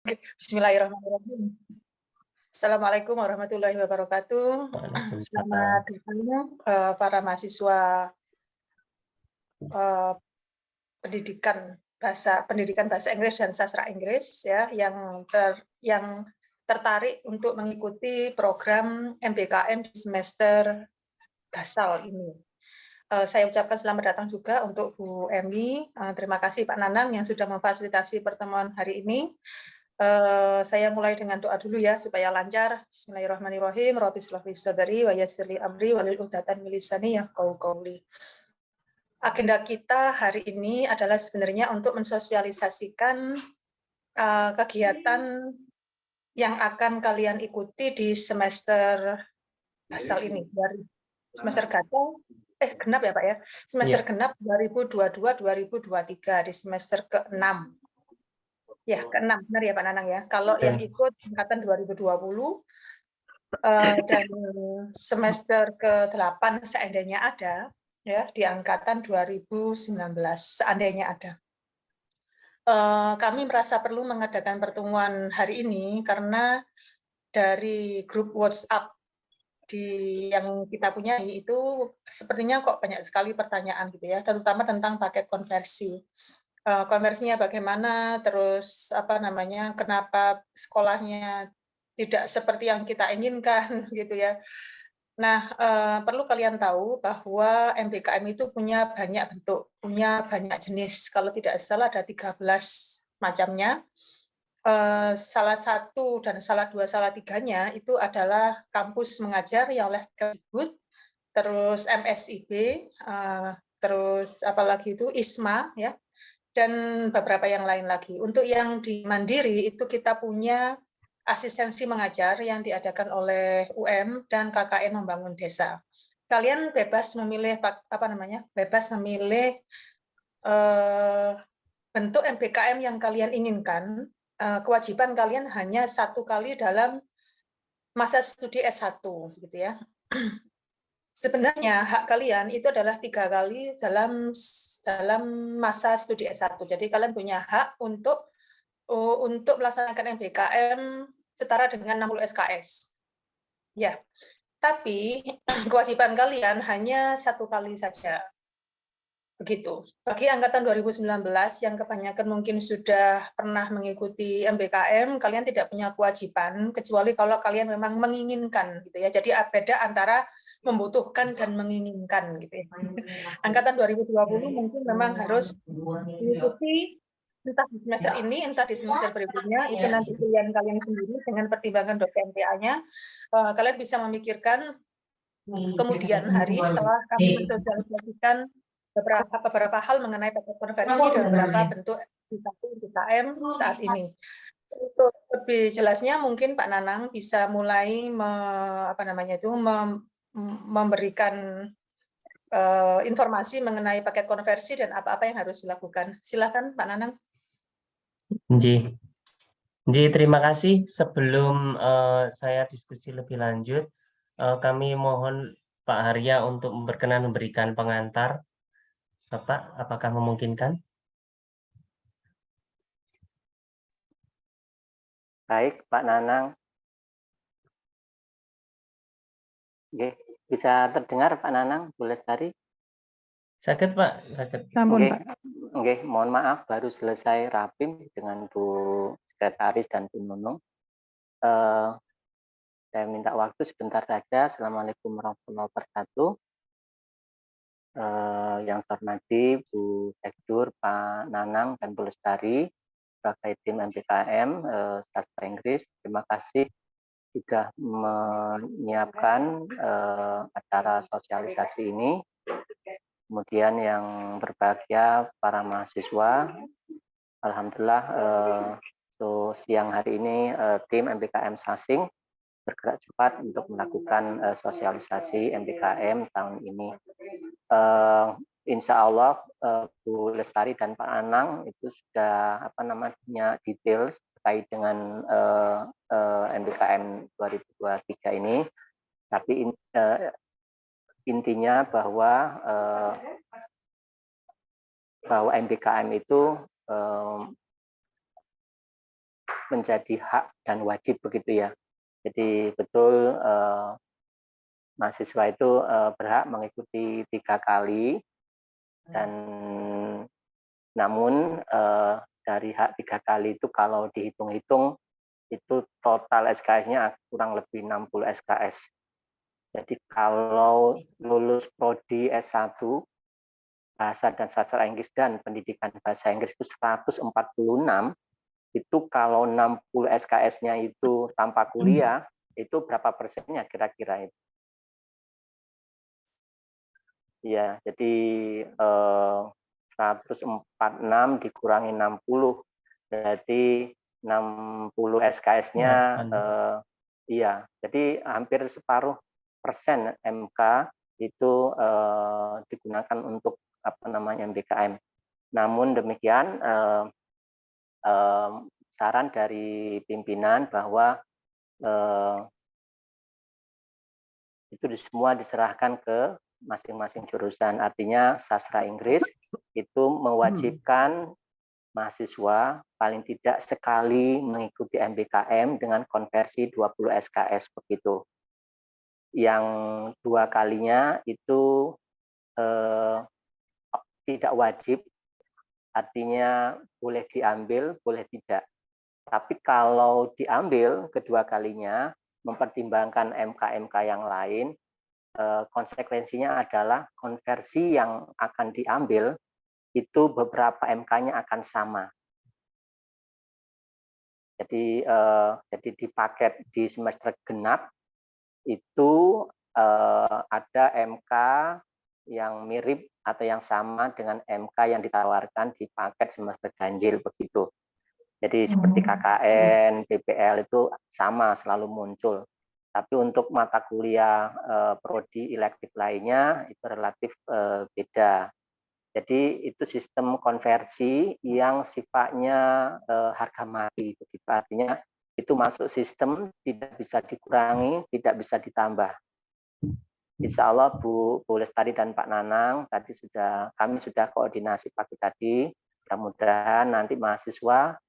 Bismillahirrahmanirrahim. Assalamualaikum warahmatullahi wabarakatuh. Selamat Waalaikumsalam. datang para mahasiswa pendidikan bahasa Inggris dan sastra Inggris ya yang tertarik untuk mengikuti program MBKM di semester Gasal ini. Saya ucapkan selamat datang juga untuk Bu Emi. Terima kasih Pak Nanang yang sudah memfasilitasi pertemuan hari ini. Saya mulai dengan doa dulu ya supaya lancar. Bismillahirrahmanirrahim. Rabbi shrah li sadri wa yassir li amri wahlul 'uqdatam min lisani yafqahu qawli. Agenda kita hari ini adalah sebenarnya untuk mensosialisasikan kegiatan yang akan kalian ikuti di semester Gasal ini, dari semester genap ya Pak ya, semester genap 2022-2023 di semester ke-6. Ya, ke-6, benar ya Pak Nanang ya. Kalau yang ikut angkatan 2020 dan semester ke-8 seandainya ada, ya di angkatan 2019 seandainya ada. Kami merasa perlu mengadakan pertemuan hari ini karena dari grup WhatsApp yang kita punya itu sepertinya kok banyak sekali pertanyaan gitu ya, terutama tentang paket konversi. Konversinya bagaimana, terus kenapa sekolahnya tidak seperti yang kita inginkan gitu ya. Nah, perlu kalian tahu bahwa MBKM itu punya banyak bentuk, punya banyak jenis. Kalau tidak salah ada 13 macamnya. Salah satu dan salah dua, salah tiganya itu adalah kampus mengajar yang oleh Kemdikbud, terus MSIB, terus apalagi itu ISMA ya, dan beberapa yang lain lagi. Untuk yang di Mandiri itu kita punya asistensi mengajar yang diadakan oleh UM dan KKN Membangun Desa. Kalian bebas memilih bentuk MBKM yang kalian inginkan. Kewajiban kalian hanya 1 kali dalam masa studi S1 gitu ya. Sebenarnya hak kalian itu adalah 3 kali dalam masa studi S1. Jadi kalian punya hak untuk melaksanakan MBKM setara dengan 60 SKS. Ya, tapi kewajiban kalian hanya 1 kali saja. Begitu. Bagi angkatan 2019 yang kebanyakan mungkin sudah pernah mengikuti MBKM, kalian tidak punya kewajiban kecuali kalau kalian memang menginginkan gitu ya. Jadi beda antara membutuhkan dan menginginkan gitu ya. Angkatan 2020 mungkin memang harus mengikuti entah di semester ini, entah di semester berikutnya, itu nanti pilihan kalian sendiri dengan pertimbangan dosen MTA-nya. Kalian bisa memikirkan kemudian hari setelah kami mensosialisasikan beberapa hal mengenai paket konversi dan beberapa bentuk MBKM saat ini. Untuk lebih jelasnya mungkin Pak Nanang bisa mulai memberikan informasi mengenai paket konversi dan apa-apa yang harus dilakukan. Silakan Pak Nanang. Terima kasih. Sebelum saya diskusi lebih lanjut, kami mohon Pak Harya untuk berkenan memberikan pengantar. Bapak, apakah memungkinkan? Baik, Pak Nanang. Oke, bisa terdengar Pak Nanang, Bu Lestari? Sakit, Pak. Sakit. Oke, mohon maaf baru selesai rapim dengan Bu Sekretaris dan Bu Nunung. Saya minta waktu sebentar saja. Assalamualaikum warahmatullahi wabarakatuh. Yang saya hormati Bu Sekdur, Pak Nanang, dan Bu Lestari, sebagai tim MBKM Sastra Inggris. Terima kasih sudah menyiapkan acara sosialisasi ini. Kemudian yang berbahagia para mahasiswa, alhamdulillah siang hari ini tim MBKM Sasing bergerak cepat untuk melakukan sosialisasi MBKM tahun ini. Insya Allah Bu Lestari dan Pak Anang itu sudah detail terkait dengan MBKM 2023 ini. Tapi intinya bahwa MBKM itu menjadi hak dan wajib begitu ya. Jadi betul mahasiswa itu berhak mengikuti 3 kali, dan namun dari hak 3 kali itu kalau dihitung-hitung itu total SKS-nya kurang lebih 60 SKS. Jadi kalau lulus prodi S1 Bahasa dan Sastra Inggris dan Pendidikan Bahasa Inggris itu 146, itu kalau 60 SKS-nya itu tanpa kuliah, itu berapa persennya kira-kira itu? Ya, jadi 146 dikurangi 60, berarti 60 SKS-nya, iya, jadi hampir separuh persen MK itu digunakan untuk MBKM. Namun demikian, saran dari pimpinan bahwa itu semua diserahkan ke masing-masing jurusan. Artinya sastra Inggris itu mewajibkan mahasiswa paling tidak sekali mengikuti MBKM dengan konversi 20 SKS begitu. Yang 2 kalinya itu tidak wajib, artinya boleh diambil, boleh tidak. Tapi kalau diambil kedua kalinya, mempertimbangkan MK-MK yang lain, konsekuensinya adalah konversi yang akan diambil itu beberapa MK-nya akan sama. Jadi di paket di semester genap itu ada MK yang mirip atau yang sama dengan MK yang ditawarkan di paket semester ganjil begitu. Jadi seperti KKN, PPL itu sama selalu muncul. Tapi untuk mata kuliah prodi elektif lainnya itu relatif beda. Jadi itu sistem konversi yang sifatnya harga mati begitu. Artinya itu masuk sistem, tidak bisa dikurangi, tidak bisa ditambah. Insya Allah Bu Lestari dan Pak Nanang tadi kami sudah koordinasi pagi tadi. Mudah-mudahan nanti mahasiswa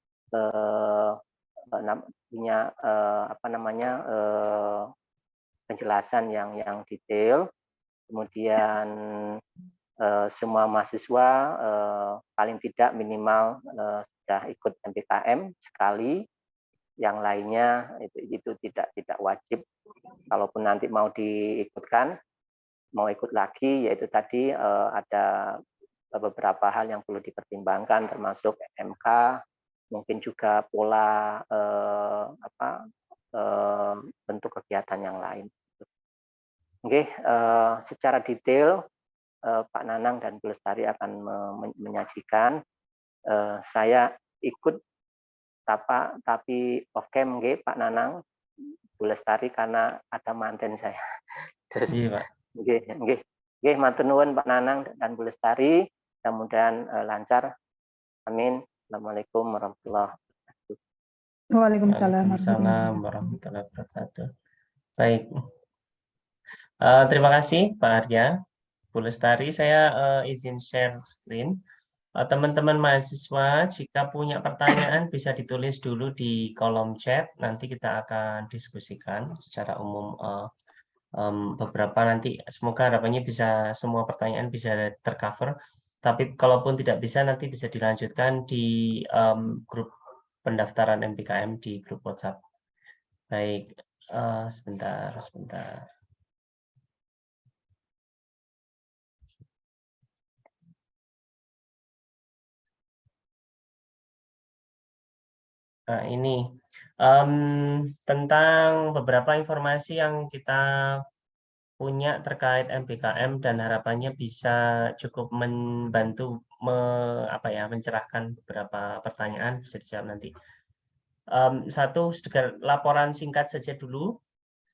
punya penjelasan yang detail. Kemudian semua mahasiswa paling tidak minimal sudah ikut MBKM sekali. Yang lainnya itu tidak wajib. Kalaupun nanti mau diikutkan, mau ikut lagi, yaitu tadi ada beberapa hal yang perlu dipertimbangkan, termasuk MK, mungkin juga pola bentuk kegiatan yang lain. Oke, secara detail Pak Nanang dan Bu Lestari akan menyajikan. Saya ikut tapi off cam, Pak Nanang, Bu Lestari karena ada manten saya. Terus, iya, Pak. Nggih, matur nuwun Pak Nanang dan Bu Lestari. Mudah-mudahan lancar. Amin. Assalamualaikum warahmatullahi wabarakatuh. Waalaikumsalam warahmatullahi wabarakatuh. Baik. Terima kasih Pak Arya, Bu Lestari. Saya izin share screen. Teman-teman mahasiswa, jika punya pertanyaan bisa ditulis dulu di kolom chat. Nanti kita akan diskusikan secara umum beberapa nanti. Semoga harapannya bisa semua pertanyaan bisa tercover. Tapi kalaupun tidak bisa, nanti bisa dilanjutkan di grup pendaftaran MBKM di grup WhatsApp. Baik, sebentar. Nah, ini tentang beberapa informasi yang kita punya terkait MBKM dan harapannya bisa cukup membantu mencerahkan beberapa pertanyaan, bisa dijawab nanti. Satu laporan singkat saja dulu.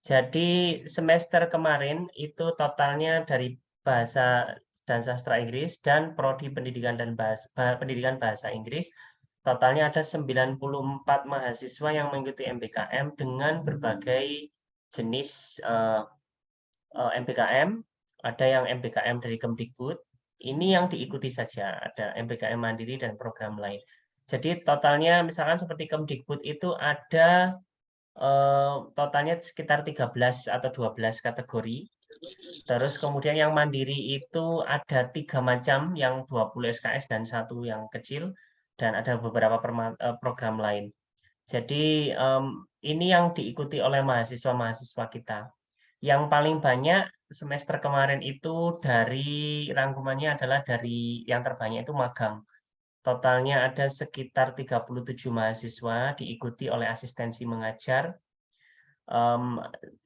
Jadi semester kemarin itu totalnya dari Bahasa dan Sastra Inggris dan Prodi Pendidikan dan Pendidikan Bahasa Inggris, totalnya ada 94 mahasiswa yang mengikuti MBKM dengan berbagai jenis MBKM. Ada yang MBKM dari Kemdikbud, ini yang diikuti saja, ada MBKM mandiri dan program lain. Jadi totalnya misalkan seperti Kemdikbud itu ada totalnya sekitar 13 atau 12 kategori. Terus kemudian yang mandiri itu ada 3 macam, yang 20 SKS dan 1 yang kecil, dan ada beberapa program lain. Jadi ini yang diikuti oleh mahasiswa-mahasiswa kita. Yang paling banyak semester kemarin itu dari rangkumannya adalah dari yang terbanyak itu magang. Totalnya ada sekitar 37 mahasiswa diikuti oleh asistensi mengajar.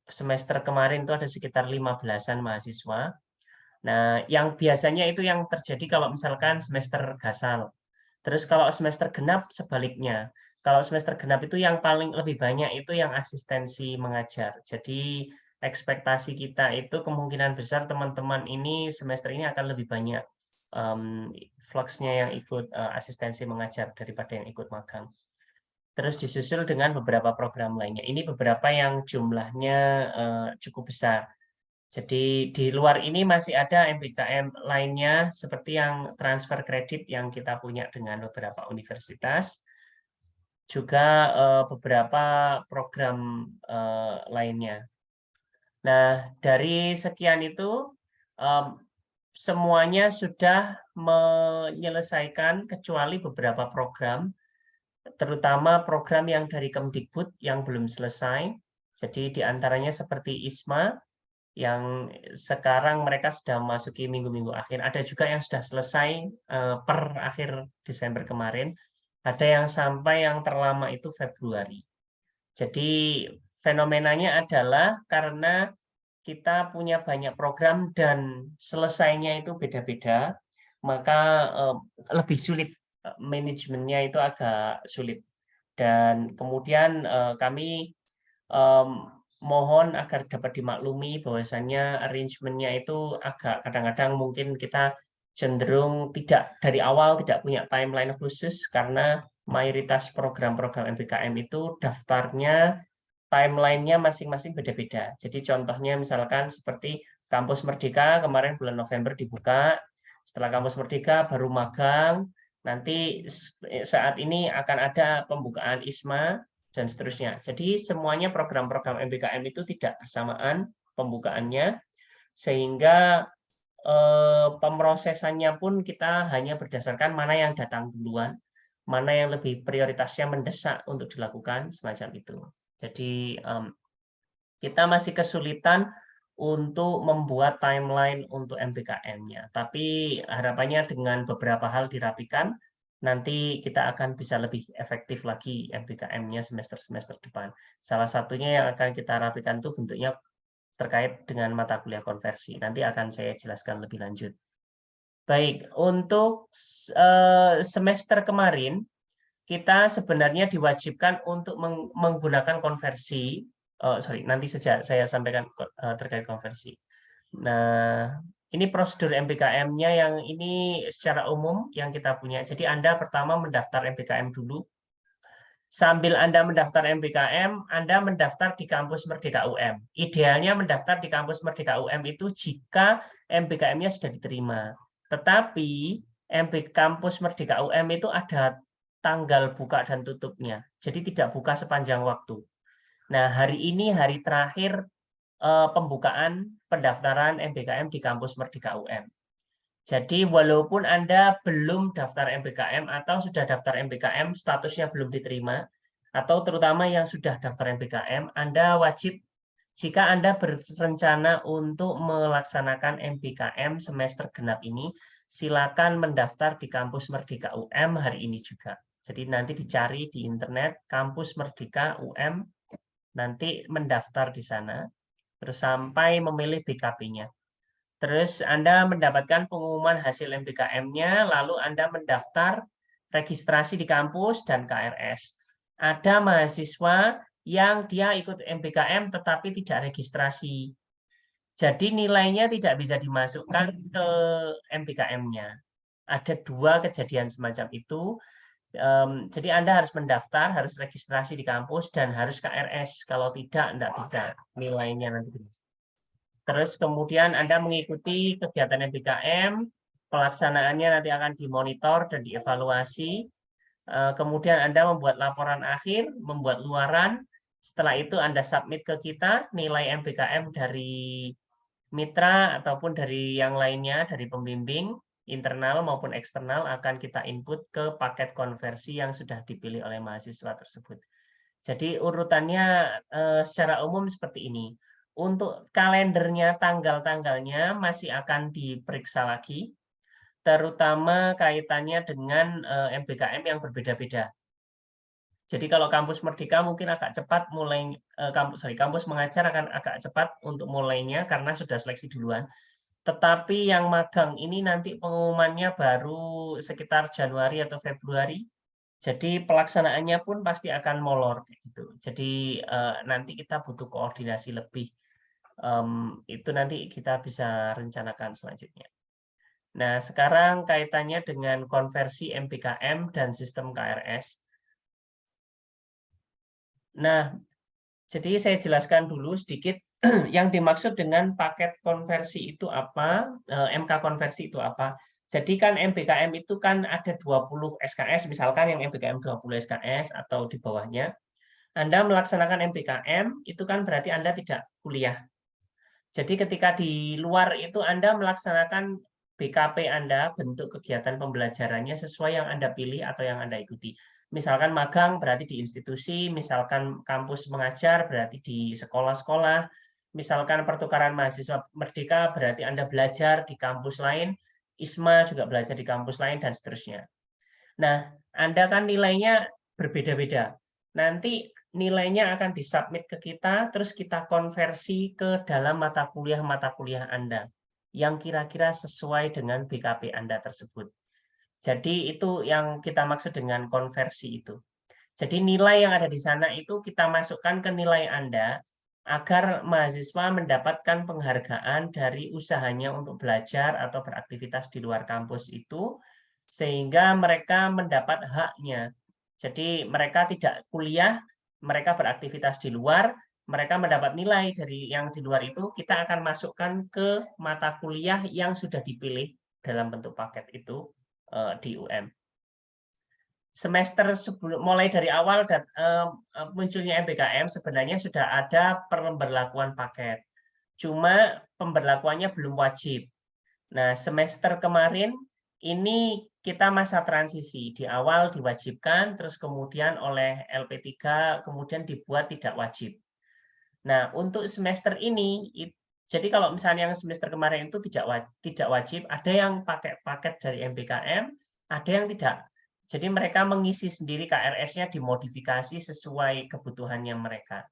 Semester kemarin itu ada sekitar 15-an mahasiswa. Nah, yang biasanya itu yang terjadi kalau misalkan semester gasal. Terus kalau semester genap sebaliknya. Kalau semester genap itu yang paling lebih banyak itu yang asistensi mengajar. Jadi ekspektasi kita itu kemungkinan besar teman-teman ini semester ini akan lebih banyak fluxnya yang ikut asistensi mengajar daripada yang ikut magang. Terus disusul dengan beberapa program lainnya. Ini beberapa yang jumlahnya cukup besar. Jadi di luar ini masih ada MBKM lainnya seperti yang transfer kredit yang kita punya dengan beberapa universitas. Juga beberapa program lainnya. Nah, dari sekian itu semuanya sudah menyelesaikan kecuali beberapa program, terutama program yang dari Kemdikbud yang belum selesai. Jadi diantaranya seperti ISMA, yang sekarang mereka sedang memasuki minggu-minggu akhir. Ada juga yang sudah selesai per akhir Desember kemarin. Ada yang sampai yang terlama itu Februari. Jadi fenomenanya adalah karena kita punya banyak program dan selesainya itu beda-beda, maka lebih sulit, manajemennya itu agak sulit. Dan kemudian kami mohon agar dapat dimaklumi bahwasannya arrangement-nya itu agak kadang-kadang mungkin kita cenderung tidak dari awal tidak punya timeline khusus karena mayoritas program-program MBKM itu daftarnya timeline-nya masing-masing beda-beda. Jadi contohnya misalkan seperti Kampus Merdeka kemarin bulan November dibuka, setelah Kampus Merdeka baru magang, nanti saat ini akan ada pembukaan ISMA, dan seterusnya. Jadi semuanya program-program MBKM itu tidak bersamaan pembukaannya, sehingga pemrosesannya pun kita hanya berdasarkan mana yang datang duluan, mana yang lebih prioritasnya mendesak untuk dilakukan, semacam itu. Jadi kita masih kesulitan untuk membuat timeline untuk MBKM-nya. Tapi harapannya dengan beberapa hal dirapikan, nanti kita akan bisa lebih efektif lagi MBKM-nya semester-semester depan. Salah satunya yang akan kita rapikan itu bentuknya terkait dengan mata kuliah konversi. Nanti akan saya jelaskan lebih lanjut. Baik, untuk semester kemarin, kita sebenarnya diwajibkan untuk menggunakan konversi. Nanti saja saya sampaikan terkait konversi. Nah, ini prosedur MBKM-nya yang ini secara umum yang kita punya. Jadi Anda pertama mendaftar MBKM dulu. Sambil Anda mendaftar MBKM, Anda mendaftar di Kampus Merdeka UM. Idealnya mendaftar di Kampus Merdeka UM itu jika MBKM-nya sudah diterima. Tetapi Kampus Merdeka UM itu ada tanggal buka dan tutupnya. Jadi tidak buka sepanjang waktu. Nah, hari ini hari terakhir pembukaan pendaftaran MBKM di Kampus Merdeka UM. Jadi walaupun Anda belum daftar MBKM atau sudah daftar MBKM, statusnya belum diterima, atau terutama yang sudah daftar MBKM, Anda wajib, jika Anda berencana untuk melaksanakan MBKM semester genap ini, silakan mendaftar di Kampus Merdeka UM hari ini juga. Jadi nanti dicari di internet Kampus Merdeka UM, nanti mendaftar di sana, terus sampai memilih BKP-nya. Terus Anda mendapatkan pengumuman hasil MBKM-nya, lalu Anda mendaftar registrasi di kampus dan KRS. Ada mahasiswa yang dia ikut MBKM tetapi tidak registrasi. Jadi nilainya tidak bisa dimasukkan ke MBKM-nya. Ada 2 kejadian semacam itu. Jadi Anda harus mendaftar, harus registrasi di kampus, dan harus KRS. Kalau tidak bisa nilainya nanti. Terus kemudian Anda mengikuti kegiatan MBKM, pelaksanaannya nanti akan dimonitor dan dievaluasi. Kemudian Anda membuat laporan akhir, membuat luaran. Setelah itu Anda submit ke kita nilai MBKM dari mitra ataupun dari yang lainnya, dari pembimbing internal maupun eksternal akan kita input ke paket konversi yang sudah dipilih oleh mahasiswa tersebut. Jadi urutannya secara umum seperti ini. Untuk kalendernya, tanggal-tanggalnya masih akan diperiksa lagi, terutama kaitannya dengan MBKM yang berbeda-beda. Jadi kalau kampus Merdeka mungkin agak cepat mulai kampus mengajar akan agak cepat untuk mulainya karena sudah seleksi duluan. Tetapi yang magang ini nanti pengumumannya baru sekitar Januari atau Februari. Jadi pelaksanaannya pun pasti akan molor gitu. Jadi nanti kita butuh koordinasi lebih. Itu nanti kita bisa rencanakan selanjutnya. Nah, sekarang kaitannya dengan konversi MBKM dan sistem KRS. Nah, jadi saya jelaskan dulu sedikit yang dimaksud dengan paket konversi itu apa, MK konversi itu apa. Jadi kan MBKM itu kan ada 20 SKS, misalkan yang MBKM 20 SKS atau di bawahnya. Anda melaksanakan MBKM, itu kan berarti Anda tidak kuliah. Jadi ketika di luar itu Anda melaksanakan BKP Anda, bentuk kegiatan pembelajarannya sesuai yang Anda pilih atau yang Anda ikuti. Misalkan magang berarti di institusi, misalkan kampus mengajar berarti di sekolah-sekolah, misalkan pertukaran mahasiswa Merdeka berarti Anda belajar di kampus lain, ISMA juga belajar di kampus lain, dan seterusnya. Nah, Anda kan nilainya berbeda-beda. Nanti nilainya akan disubmit ke kita, terus kita konversi ke dalam mata kuliah Anda yang kira-kira sesuai dengan BKP Anda tersebut. Jadi itu yang kita maksud dengan konversi itu. Jadi nilai yang ada di sana itu kita masukkan ke nilai Anda agar mahasiswa mendapatkan penghargaan dari usahanya untuk belajar atau beraktivitas di luar kampus itu, sehingga mereka mendapat haknya. Jadi mereka tidak kuliah, mereka beraktivitas di luar, mereka mendapat nilai dari yang di luar itu, kita akan masukkan ke mata kuliah yang sudah dipilih dalam bentuk paket itu di UM. Semester sebelum mulai dari awal munculnya MBKM sebenarnya sudah ada pemberlakuan paket. Cuma pemberlakuannya belum wajib. Nah, semester kemarin ini kita masa transisi. Di awal diwajibkan, terus kemudian oleh LP3 kemudian dibuat tidak wajib. Nah, untuk semester ini, jadi kalau misalnya yang semester kemarin itu tidak wajib, ada yang pakai paket dari MBKM, ada yang tidak. Jadi mereka mengisi sendiri KRS-nya dimodifikasi sesuai kebutuhannya mereka.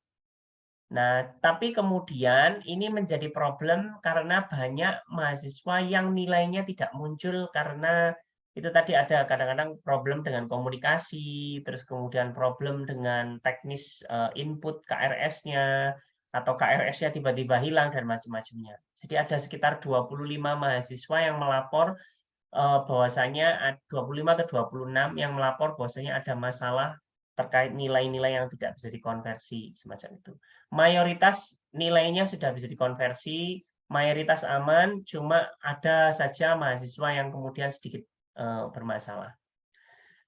Nah, tapi kemudian ini menjadi problem karena banyak mahasiswa yang nilainya tidak muncul karena itu tadi ada kadang-kadang problem dengan komunikasi, terus kemudian problem dengan teknis input KRS-nya, atau KRS-nya tiba-tiba hilang dan macam-macamnya. Jadi ada sekitar 25 mahasiswa yang melapor bahwasanya 25 atau 26 yang melapor bahwasanya ada masalah terkait nilai-nilai yang tidak bisa dikonversi semacam itu. Mayoritas nilainya sudah bisa dikonversi, mayoritas aman, cuma ada saja mahasiswa yang kemudian sedikit bermasalah.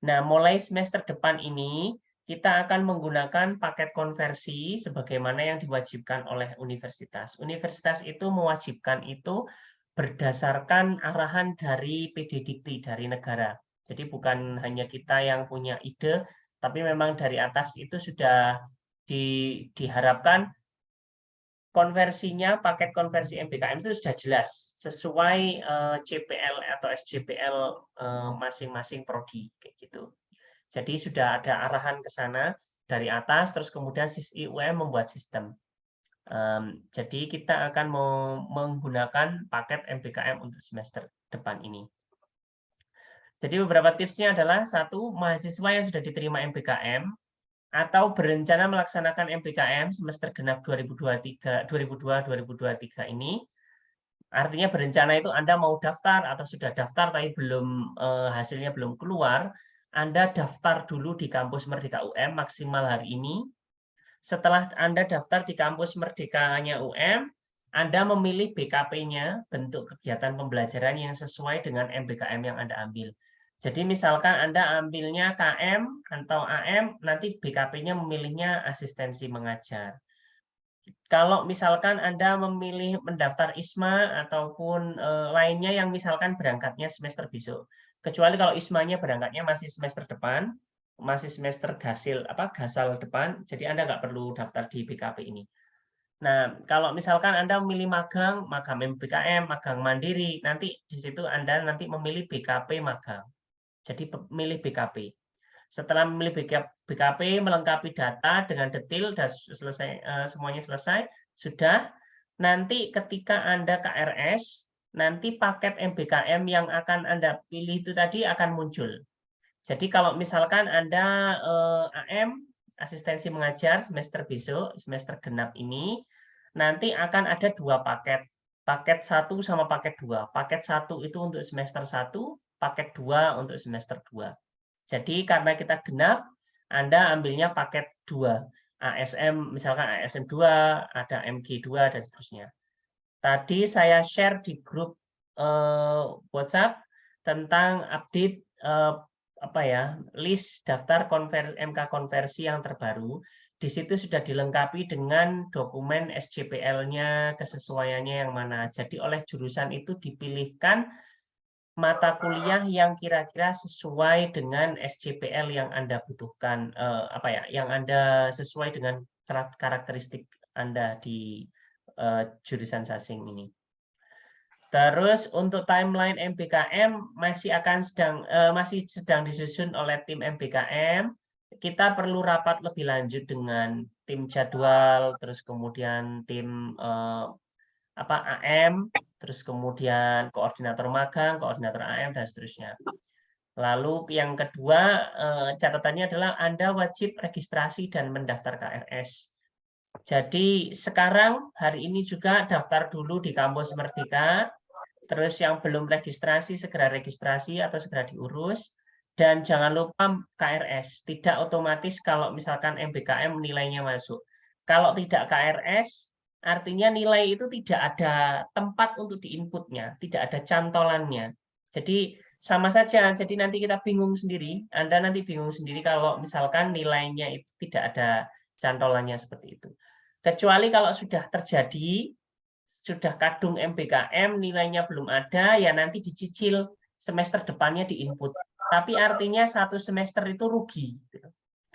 Nah, mulai semester depan ini kita akan menggunakan paket konversi sebagaimana yang diwajibkan oleh universitas. Universitas itu mewajibkan itu berdasarkan arahan dari PDDikti, dari negara. Jadi bukan hanya kita yang punya ide, tapi memang dari atas itu sudah diharapkan konversinya, paket konversi MBKM itu sudah jelas, sesuai CPL atau SJPL masing-masing prodi, kayak gitu. Jadi sudah ada arahan ke sana dari atas, terus kemudian SIS-IUM membuat sistem. Jadi kita akan menggunakan paket MBKM untuk semester depan ini. Jadi beberapa tipsnya adalah, satu, mahasiswa yang sudah diterima MBKM atau berencana melaksanakan MBKM semester genap 2023 ini, artinya berencana itu Anda mau daftar atau sudah daftar tapi belum hasilnya belum keluar, Anda daftar dulu di kampus Merdeka UM maksimal hari ini. Setelah Anda daftar di kampus Merdekanya UM, Anda memilih BKP-nya, bentuk kegiatan pembelajaran yang sesuai dengan MBKM yang Anda ambil. Jadi misalkan Anda ambilnya KM atau AM, nanti BKP-nya memilihnya asistensi mengajar. Kalau misalkan Anda memilih mendaftar ISMA ataupun lainnya yang misalkan berangkatnya semester besok, kecuali kalau ISMA-nya berangkatnya masih semester depan, masih semester gasal depan, jadi Anda nggak perlu daftar di BKP ini. Nah, kalau misalkan Anda memilih magang MBKM, magang mandiri, nanti di situ Anda nanti memilih BKP magang. Jadi memilih BKP. Setelah memilih BKP, melengkapi data dengan detail, dan semuanya selesai, sudah. Nanti ketika Anda KRS, nanti paket MBKM yang akan Anda pilih itu tadi akan muncul. Jadi kalau misalkan Anda AM, asistensi mengajar semester besok, semester genap ini, nanti akan ada 2 paket. Paket 1 sama paket 2. Paket 1 itu untuk semester 1, paket 2 untuk semester 2. Jadi karena kita genap, Anda ambilnya paket 2. ASM, misalkan ASM 2, ada MG 2, dan seterusnya. Tadi saya share di grup WhatsApp tentang update list daftar MK konversi yang terbaru. Di situ sudah dilengkapi dengan dokumen SJPL-nya, kesesuaiannya yang mana. Jadi oleh jurusan itu dipilihkan mata kuliah yang kira-kira sesuai dengan SJPL yang Anda butuhkan, yang Anda sesuai dengan karakteristik Anda di jurusan Sasing ini. Terus untuk timeline MBKM masih sedang disusun oleh tim MBKM. Kita perlu rapat lebih lanjut dengan tim jadwal, terus kemudian tim AM, terus kemudian koordinator magang, koordinator AM, dan seterusnya. Lalu yang kedua, catatannya adalah Anda wajib registrasi dan mendaftar KRS. Jadi sekarang hari ini juga daftar dulu di Kampus Merdeka. Terus yang belum registrasi, segera registrasi atau segera diurus. Dan jangan lupa KRS. Tidak otomatis kalau misalkan MBKM nilainya masuk. Kalau tidak KRS, artinya nilai itu tidak ada tempat untuk diinputnya, tidak ada cantolannya. Jadi sama saja, jadi nanti kita bingung sendiri. Anda nanti bingung sendiri kalau misalkan nilainya itu tidak ada cantolannya seperti itu. Kecuali kalau sudah terjadi, sudah kadung MBKM, nilainya belum ada, ya nanti dicicil semester depannya diinput. Tapi artinya 1 semester itu rugi.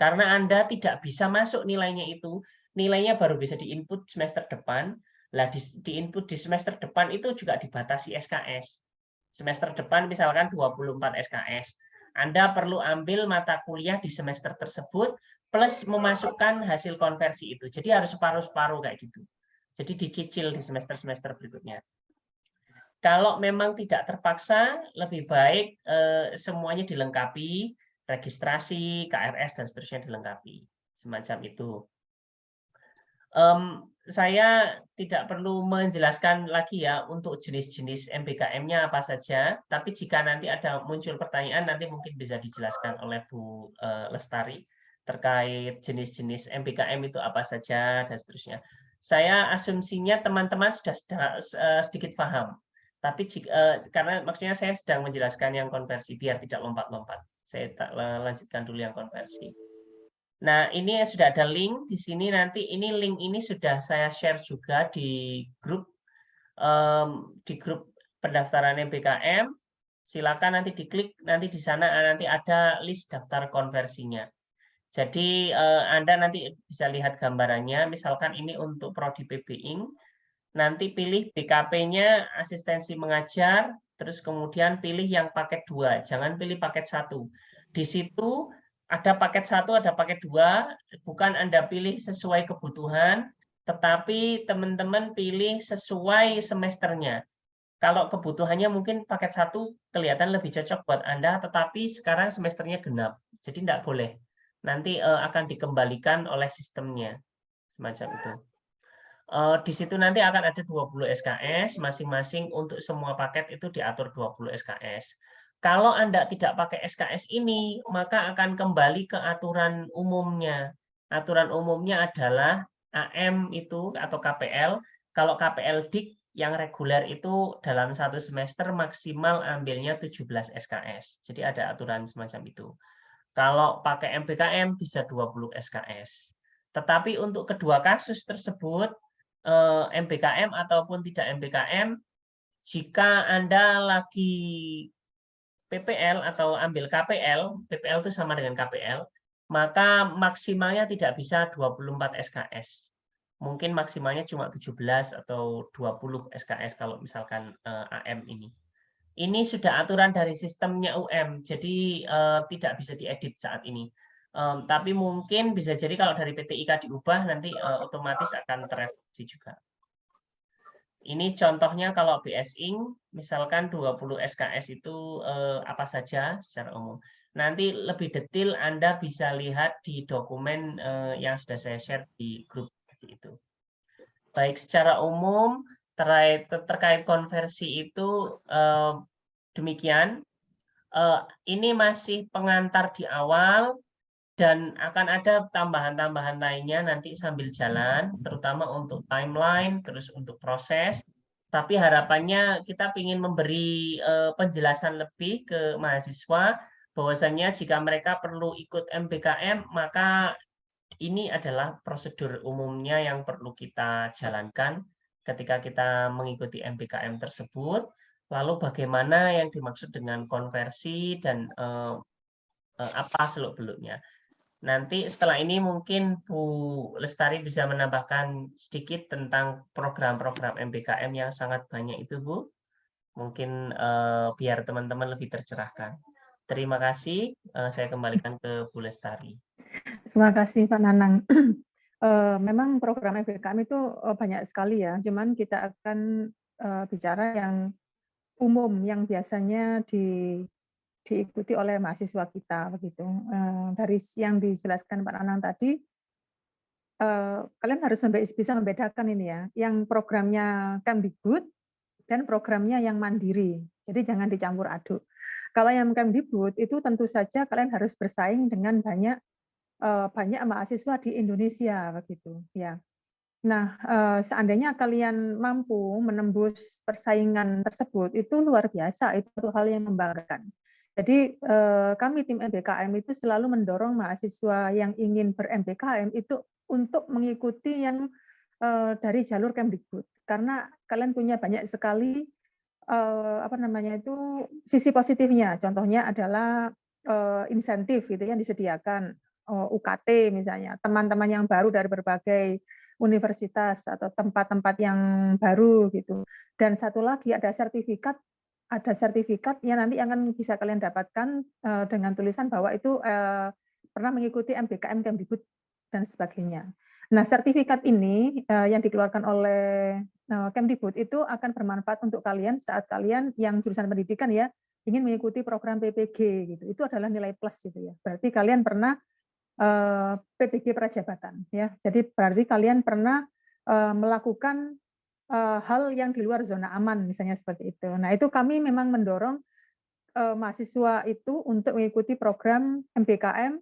Karena Anda tidak bisa masuk nilainya itu, nilainya baru bisa diinput semester depan, lah diinput di semester depan itu juga dibatasi SKS. Semester depan misalkan 24 SKS. Anda perlu ambil mata kuliah di semester tersebut, plus memasukkan hasil konversi itu. Jadi harus separuh-separuh kayak gitu. Jadi dicicil di semester-semester berikutnya. Kalau memang tidak terpaksa, lebih baik semuanya dilengkapi, registrasi, KRS, dan seterusnya dilengkapi. Semacam itu. Saya tidak perlu menjelaskan lagi ya untuk jenis-jenis MBKM-nya apa saja, tapi jika nanti ada muncul pertanyaan, nanti mungkin bisa dijelaskan oleh Bu Lestari terkait jenis-jenis MBKM itu apa saja, dan seterusnya. Saya asumsinya teman-teman sudah sedikit paham, tapi karena maksudnya saya sedang menjelaskan yang konversi, biar tidak lompat-lompat. Saya lanjutkan dulu yang konversi. Nah, ini sudah ada link di sini, nanti ini link ini sudah saya share juga di grup pendaftaran MBKM. Silakan nanti diklik, nanti di sana nanti ada list daftar konversinya. Jadi Anda nanti bisa lihat gambarannya, misalkan ini untuk prodi PBIng, nanti pilih BKP-nya asistensi mengajar, terus kemudian pilih yang paket 2, jangan pilih paket 1. Di situ ada paket 1, ada paket 2, bukan Anda pilih sesuai kebutuhan, tetapi teman-teman pilih sesuai semesternya. Kalau kebutuhannya mungkin paket 1 kelihatan lebih cocok buat Anda, tetapi sekarang semesternya genap, jadi tidak boleh. Nanti akan dikembalikan oleh sistemnya, semacam itu. Di situ nanti akan ada 20 SKS, masing-masing untuk semua paket itu diatur 20 SKS. Kalau Anda tidak pakai SKS ini, maka akan kembali ke aturan umumnya. Aturan umumnya adalah AM itu atau KPL. Kalau KPL Dik yang reguler itu dalam satu semester maksimal ambilnya 17 SKS. Jadi ada aturan semacam itu. Kalau pakai MBKM bisa 20 SKS. Tetapi untuk kedua kasus tersebut, MBKM ataupun tidak MBKM, jika Anda lagi PPL atau ambil KPL, PPL itu sama dengan KPL, maka maksimalnya tidak bisa 24 SKS. Mungkin maksimalnya cuma 17 atau 20 SKS kalau misalkan AM ini. Ini sudah aturan dari sistemnya UM, jadi tidak bisa diedit saat ini. Tapi mungkin bisa jadi kalau dari PTIK diubah, nanti otomatis akan terevisi juga. Ini contohnya kalau BSing, misalkan 20 SKS itu apa saja secara umum. Nanti lebih detail Anda bisa lihat di dokumen yang sudah saya share di grup itu. Baik, secara umum terkait konversi itu demikian. Ini masih pengantar di awal dan akan ada tambahan-tambahan lainnya nanti sambil jalan, terutama untuk timeline, terus untuk proses. Tapi harapannya kita ingin memberi penjelasan lebih ke mahasiswa bahwasannya jika mereka perlu ikut MBKM, maka ini adalah prosedur umumnya yang perlu kita jalankan ketika kita mengikuti MBKM tersebut. Lalu bagaimana yang dimaksud dengan konversi dan apa seluk-beluknya. Nanti setelah ini mungkin Bu Lestari bisa menambahkan sedikit tentang program-program MBKM yang sangat banyak itu, Bu. Mungkin biar teman-teman lebih tercerahkan. Terima kasih. Saya kembalikan ke Bu Lestari. Terima kasih Pak Nanang. Memang program MBKM itu banyak sekali ya, cuman kita akan bicara yang umum yang biasanya diikuti oleh mahasiswa kita begitu. Dari yang dijelaskan Pak Nanang tadi, kalian harus bisa membedakan ini ya, yang programnya Kemdikbud dan programnya yang mandiri. Jadi jangan dicampur aduk. Kalau yang Kemdikbud itu tentu saja kalian harus bersaing dengan banyak mahasiswa di Indonesia begitu ya. Nah, seandainya kalian mampu menembus persaingan tersebut itu luar biasa, itu hal yang membanggakan. Jadi kami tim MBKM itu selalu mendorong mahasiswa yang ingin ber-MBKM itu untuk mengikuti yang dari jalur Kemdikbud karena kalian punya banyak sekali sisi positifnya. Contohnya adalah insentif gitu yang disediakan. UKT misalnya, teman-teman yang baru dari berbagai universitas atau tempat-tempat yang baru gitu. Dan satu lagi ada sertifikat yang nanti akan bisa kalian dapatkan dengan tulisan bahwa itu pernah mengikuti MBKM Kemdikbud dan sebagainya. Nah, sertifikat ini yang dikeluarkan oleh Kemdikbud itu akan bermanfaat untuk kalian saat kalian yang jurusan pendidikan ya ingin mengikuti program PPG gitu. Itu adalah nilai plus gitu ya. Berarti kalian pernah PPG prajabatan ya. Jadi berarti kalian pernah melakukan hal yang di luar zona aman misalnya seperti itu. Nah, itu kami memang mendorong mahasiswa itu untuk mengikuti program MBKM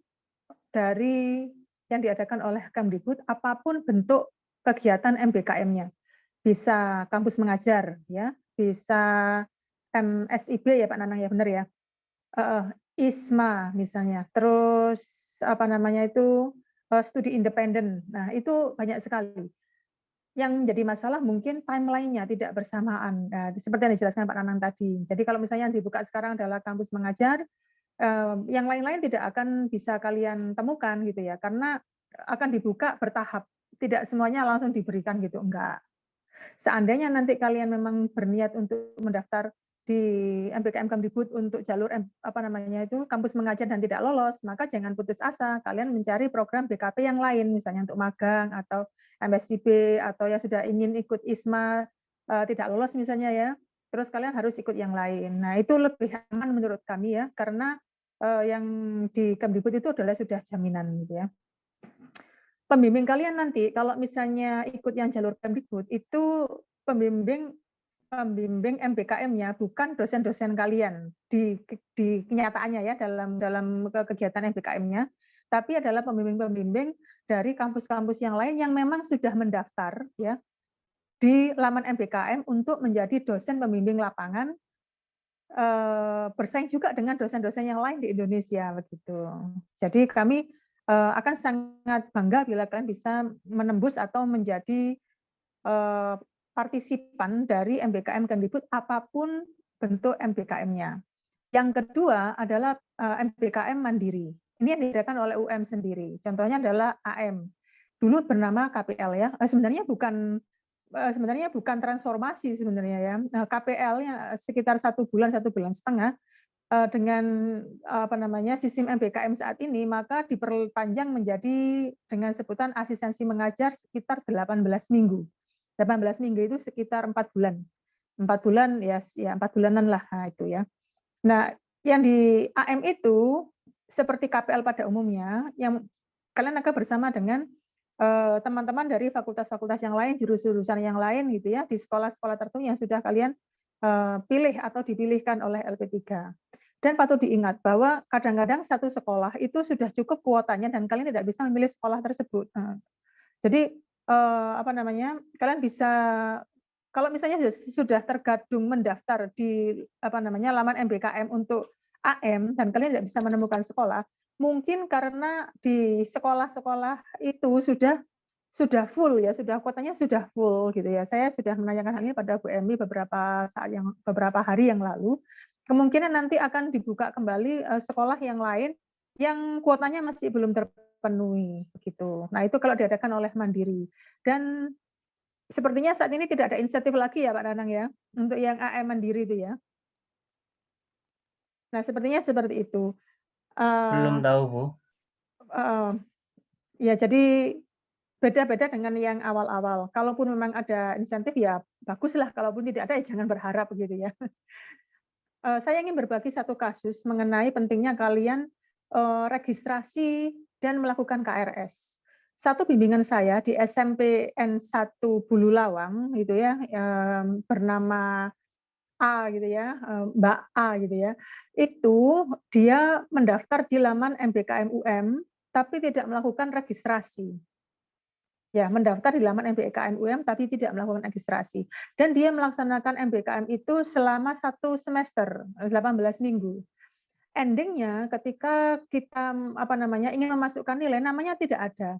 dari yang diadakan oleh Kemdikbud apapun bentuk kegiatan MBKM-nya. Bisa kampus mengajar ya, bisa MSIB ya Pak Nanang ya benar ya. ISMA misalnya, terus studi independen. Nah, itu banyak sekali. Yang menjadi masalah mungkin timeline-nya tidak bersamaan. Seperti yang dijelaskan Pak Nanang tadi. Jadi kalau misalnya yang dibuka sekarang adalah kampus mengajar, yang lain-lain tidak akan bisa kalian temukan gitu ya, karena akan dibuka bertahap. Tidak semuanya langsung diberikan gitu, enggak. Seandainya nanti kalian memang berniat untuk mendaftar di MBKM Kemdikbud untuk jalur kampus mengajar dan tidak lolos, maka jangan putus asa, kalian mencari program BKP yang lain, misalnya untuk magang atau MSIB atau yang sudah ingin ikut ISMA tidak lolos misalnya ya, terus kalian harus ikut yang lain. Nah, itu lebih aman menurut kami ya, karena yang di Kemdikbud itu adalah sudah jaminan gitu ya. Pembimbing kalian nanti kalau misalnya ikut yang jalur Kemdikbud itu pembimbing MBKM-nya bukan dosen-dosen kalian di kenyataannya ya dalam kegiatan MBKM-nya, tapi adalah pembimbing-pembimbing dari kampus-kampus yang lain yang memang sudah mendaftar ya di laman MBKM untuk menjadi dosen pembimbing lapangan, bersaing juga dengan dosen-dosen yang lain di Indonesia begitu. Jadi kami akan sangat bangga bila kalian bisa menembus atau menjadi partisipan dari MBKM Kemdikbud apapun bentuk MBKM-nya. Yang kedua adalah MBKM mandiri. Ini yang diadakan oleh UM sendiri. Contohnya adalah AM. Dulu bernama KPL ya. Sebenarnya bukan transformasi sebenarnya ya. KPL-nya sekitar 1 bulan setengah dengan sistem MBKM saat ini, maka diperpanjang menjadi dengan sebutan asistensi mengajar sekitar 18 minggu. 18 minggu itu sekitar 4 bulan. 4 bulan ya 4 bulanan lah itu ya. Nah, yang di AM itu seperti KPL pada umumnya, yang kalian akan bersama dengan teman-teman dari fakultas-fakultas yang lain, jurusan yang lain gitu ya, di sekolah-sekolah tertentu yang sudah kalian pilih atau dipilihkan oleh LP3. Dan patut diingat bahwa kadang-kadang satu sekolah itu sudah cukup kuotanya dan kalian tidak bisa memilih sekolah tersebut. Jadi kalian bisa, kalau misalnya sudah tergabung mendaftar di laman MBKM untuk AM dan kalian tidak bisa menemukan sekolah, mungkin karena di sekolah-sekolah itu sudah full ya, kuotanya sudah full gitu ya. Saya sudah menanyakan hal ini pada Bu Emi beberapa hari yang lalu. Kemungkinan nanti akan dibuka kembali sekolah yang lain yang kuotanya masih belum terpenuhi begitu. Nah, itu kalau diadakan oleh Mandiri. Dan sepertinya saat ini tidak ada insentif lagi ya Pak Nanang ya, untuk yang AM Mandiri itu ya. Nah, sepertinya seperti itu. Belum tahu, Bu. Ya, jadi beda-beda dengan yang awal-awal. Kalaupun memang ada insentif ya baguslah, kalaupun tidak ada ya jangan berharap begitu ya. Saya ingin berbagi satu kasus mengenai pentingnya kalian registrasi dan melakukan KRS. Satu bimbingan saya di SMPN 1 Bululawang gitu ya, bernama A gitu ya, Mbak A gitu ya. Itu dia mendaftar di laman MBKM UM tapi tidak melakukan registrasi. Ya, mendaftar di laman MBKM UM tapi tidak melakukan registrasi. Dan dia melaksanakan MBKM itu selama 1 semester, 18 minggu. Endingnya ketika kita ingin memasukkan nilai, namanya tidak ada.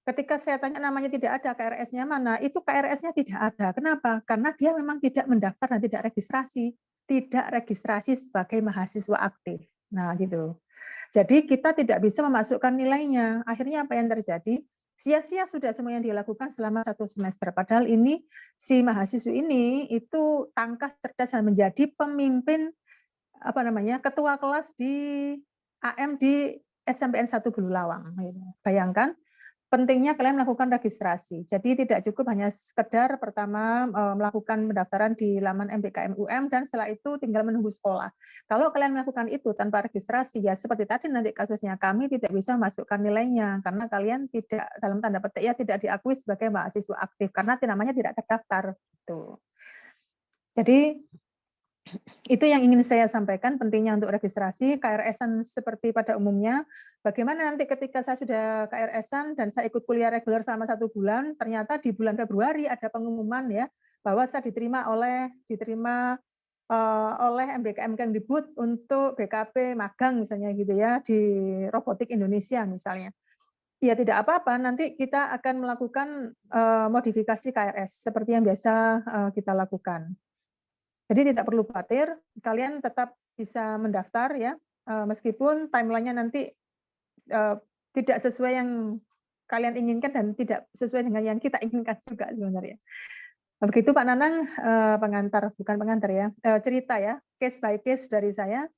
Ketika saya tanya namanya tidak ada, KRS-nya mana? Itu KRS-nya tidak ada. Kenapa? Karena dia memang tidak mendaftar dan tidak registrasi. Tidak registrasi sebagai mahasiswa aktif. Nah, gitu. Jadi kita tidak bisa memasukkan nilainya. Akhirnya apa yang terjadi? Sia-sia sudah semua yang dilakukan selama 1 semester. Padahal ini si mahasiswa ini itu tangkas, cerdas dan menjadi pemimpin ketua kelas di AM di SMPN 1 Bululawang. Bayangkan pentingnya kalian melakukan registrasi. Jadi tidak cukup hanya sekedar pertama melakukan pendaftaran di laman MBKM UM dan setelah itu tinggal menunggu sekolah. Kalau kalian melakukan itu tanpa registrasi, ya seperti tadi nanti kasusnya kami tidak bisa masukkan nilainya karena kalian tidak, dalam tanda petik ya, tidak diakui sebagai mahasiswa aktif karena namanya tidak terdaftar. Gitu. Jadi itu yang ingin saya sampaikan, pentingnya untuk registrasi, KRS-an seperti pada umumnya. Bagaimana nanti ketika saya sudah KRS-an dan saya ikut kuliah reguler selama 1 bulan, ternyata di bulan Februari ada pengumuman ya, bahwa saya diterima oleh MBKM Kemdikbud untuk BKP magang misalnya gitu ya, di Robotik Indonesia misalnya. Ya tidak apa-apa, nanti kita akan melakukan modifikasi KRS seperti yang biasa kita lakukan. Jadi tidak perlu khawatir, kalian tetap bisa mendaftar ya, meskipun timeline-nya nanti tidak sesuai yang kalian inginkan dan tidak sesuai dengan yang kita inginkan juga sebenarnya. Begitu Pak Nanang, cerita ya, case by case dari saya.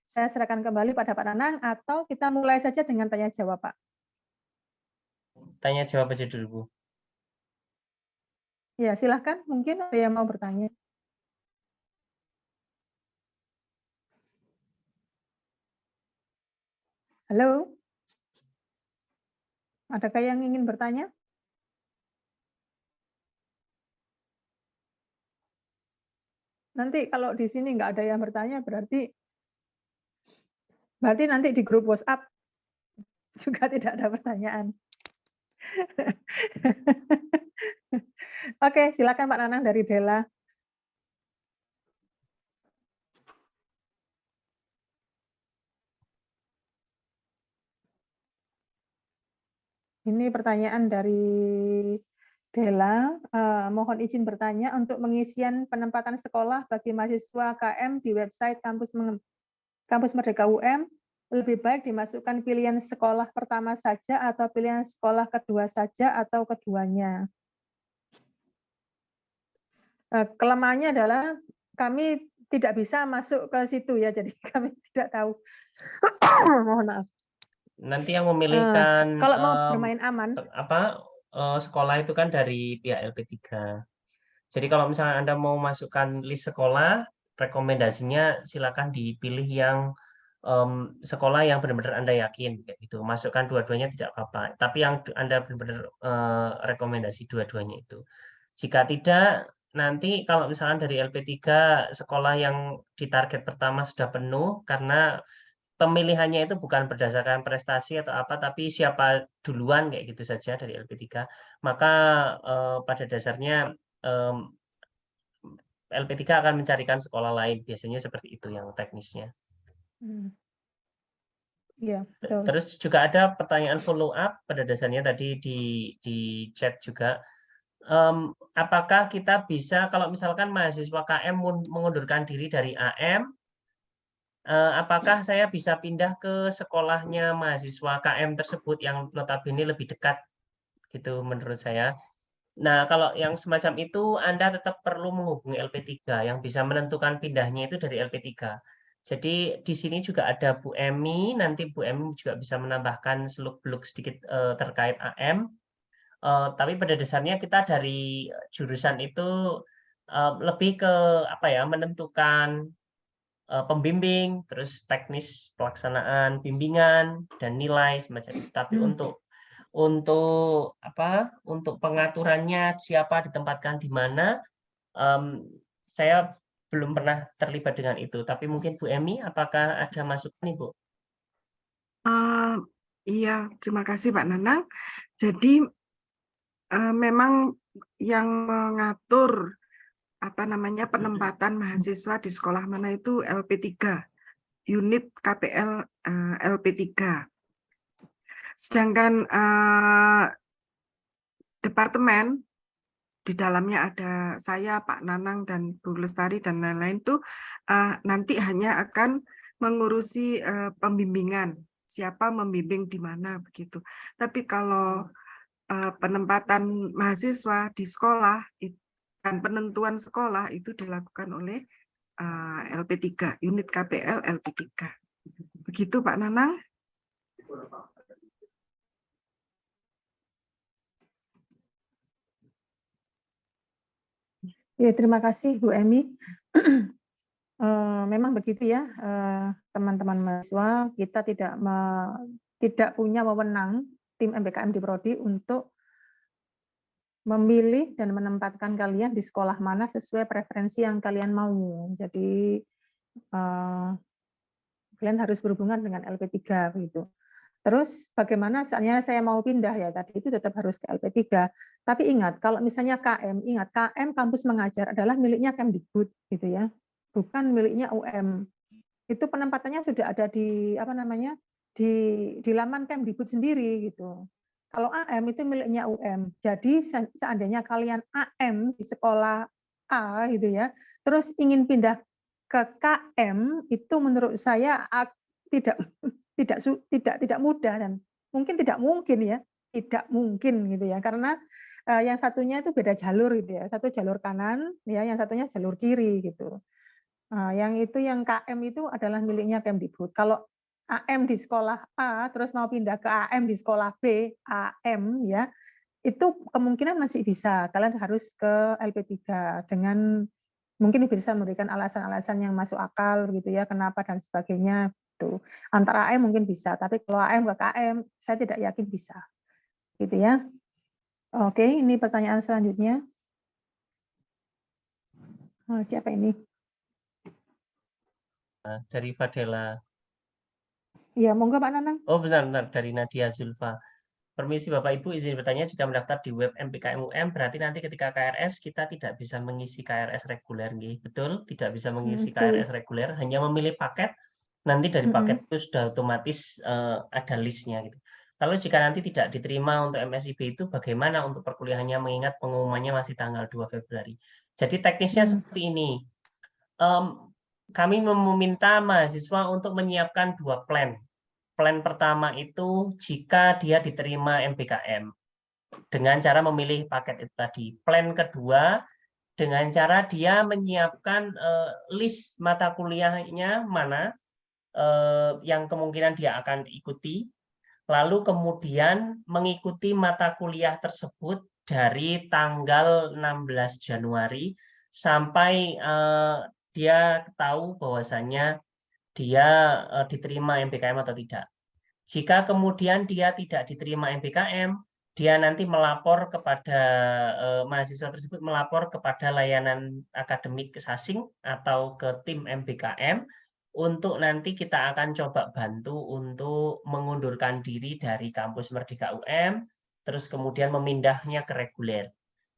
Saya serahkan kembali pada Pak Nanang atau kita mulai saja dengan tanya jawab Pak. Tanya jawab aja dulu, Bu. Ya silahkan, mungkin ada yang mau bertanya. Halo? Adakah yang ingin bertanya? Nanti kalau di sini nggak ada yang bertanya, berarti nanti di grup WhatsApp juga tidak ada pertanyaan. Oke, silakan Pak Nanang dari Dela. Ini pertanyaan dari Dela. Mohon izin bertanya, untuk pengisian penempatan sekolah bagi mahasiswa KM di website Kampus Merdeka UM, lebih baik dimasukkan pilihan sekolah pertama saja atau pilihan sekolah kedua saja atau keduanya. Kelemahannya adalah kami tidak bisa masuk ke situ ya, jadi kami tidak tahu. Mohon maaf. Nanti yang memilihkan Kalau mau bermain aman, sekolah itu kan dari pihak LP3. Jadi kalau misalnya Anda mau masukkan list sekolah, rekomendasinya silakan dipilih yang sekolah yang benar-benar Anda yakin, kayak gitu. Masukkan dua-duanya tidak apa-apa. Tapi yang Anda benar-benar rekomendasi dua-duanya itu. Jika tidak, nanti kalau misalkan dari LP3 sekolah yang di target pertama sudah penuh karena pemilihannya itu bukan berdasarkan prestasi atau apa, tapi siapa duluan kayak gitu saja dari LP3, maka pada dasarnya LP3 akan mencarikan sekolah lain, biasanya seperti itu yang teknisnya. Iya, betul. Terus juga ada pertanyaan follow up pada dasarnya tadi di chat juga. Apakah kita bisa kalau misalkan mahasiswa KM mengundurkan diri dari AM, apakah saya bisa pindah ke sekolahnya mahasiswa KM tersebut yang notabene lebih dekat gitu menurut saya. Nah, kalau yang semacam itu Anda tetap perlu menghubungi LP3 yang bisa menentukan pindahnya itu dari LP3. Jadi di sini juga ada Bu Emi, nanti Bu Emi juga bisa menambahkan seluk-beluk sedikit terkait AM. Tapi pada dasarnya kita dari jurusan itu lebih ke apa ya, menentukan pembimbing, terus teknis pelaksanaan bimbingan dan nilai semacam itu. Tapi untuk apa? Untuk pengaturannya siapa ditempatkan di mana, saya belum pernah terlibat dengan itu. Tapi mungkin Bu Emi, apakah ada masukan nih, Bu? Iya, terima kasih Pak Nanang. Jadi memang yang mengatur penempatan mahasiswa di sekolah mana itu LP3, unit KPL LP3. Sedangkan departemen di dalamnya ada saya, Pak Nanang, dan Bu Lestari dan lain-lain itu nanti hanya akan mengurusi pembimbingan, siapa membimbing di mana begitu. Tapi kalau penempatan mahasiswa di sekolah dan penentuan sekolah itu dilakukan oleh LP3, unit KPL LP3. Begitu Pak Nanang. ya terima kasih Bu Emi. Memang begitu ya, teman-teman mahasiswa, kita tidak punya wewenang tim MBKM di Prodi untuk memilih dan menempatkan kalian di sekolah mana sesuai preferensi yang kalian mau. Jadi kalian harus berhubungan dengan LP3 begitu. Terus bagaimana saatnya saya mau pindah ya, tadi itu tetap harus ke LP3. Tapi ingat, kalau misalnya KM, ingat KM kampus mengajar adalah miliknya Kemdikbud gitu ya, bukan miliknya UM. Itu penempatannya sudah ada di di laman Kemdikbud sendiri gitu. Kalau AM itu miliknya UM. Jadi seandainya kalian AM di sekolah A gitu ya, terus ingin pindah ke KM, itu menurut saya tidak mudah dan mungkin tidak mungkin ya, tidak mungkin gitu ya, karena yang satunya itu beda jalur gitu ya, satu jalur kanan ya, yang satunya jalur kiri gitu. Yang KM itu adalah miliknya Kemdikbud. Kalau AM di sekolah A terus mau pindah ke AM di sekolah B, AM ya, itu kemungkinan masih bisa. Kalian harus ke LP3 dengan mungkin bisa memberikan alasan-alasan yang masuk akal gitu ya, kenapa dan sebagainya gitu. Antara AM mungkin bisa, tapi kalau AM ke KM saya tidak yakin bisa. Gitu ya. Oke, ini pertanyaan selanjutnya. Siapa ini? Dari Fadela. Ya, monggo Pak Nanang. Oh, benar, dari Nadia Zulfa. Permisi Bapak Ibu, izin bertanya, jika mendaftar di web MPKM UM, berarti nanti ketika KRS kita tidak bisa mengisi KRS reguler, nggih. Betul? Tidak bisa mengisi betul. KRS reguler, hanya memilih paket, nanti dari paket itu sudah otomatis ada listnya gitu. Lalu jika nanti tidak diterima untuk MSIB itu bagaimana untuk perkuliahannya, mengingat pengumumannya masih tanggal 2 Februari. Jadi teknisnya seperti ini. Kami meminta mahasiswa untuk menyiapkan 2 plan. Plan pertama itu jika dia diterima MBKM dengan cara memilih paket itu tadi. Plan kedua dengan cara dia menyiapkan list mata kuliahnya mana yang kemungkinan dia akan ikuti, lalu kemudian mengikuti mata kuliah tersebut dari tanggal 16 Januari sampai dia tahu bahwasannya dia diterima MBKM atau tidak. Jika kemudian dia tidak diterima MBKM, dia nanti melapor kepada mahasiswa tersebut melapor kepada layanan akademik Sasing atau ke tim MBKM untuk nanti kita akan coba bantu untuk mengundurkan diri dari kampus Merdeka UM, terus kemudian memindahnya ke reguler.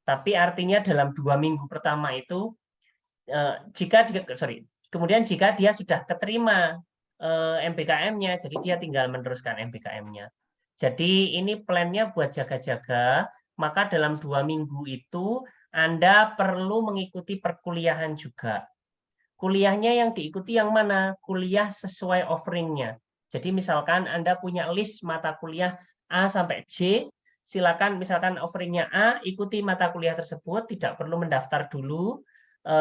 Tapi artinya dalam 2 minggu pertama itu kemudian jika dia sudah keterima MBKM-nya, jadi dia tinggal meneruskan MBKM-nya. Jadi ini plannya buat jaga-jaga, maka dalam 2 minggu itu Anda perlu mengikuti perkuliahan juga. Kuliahnya yang diikuti yang mana? Kuliah sesuai offering-nya. Jadi misalkan Anda punya list mata kuliah A sampai J, silakan misalkan offering-nya A, ikuti mata kuliah tersebut, tidak perlu mendaftar dulu,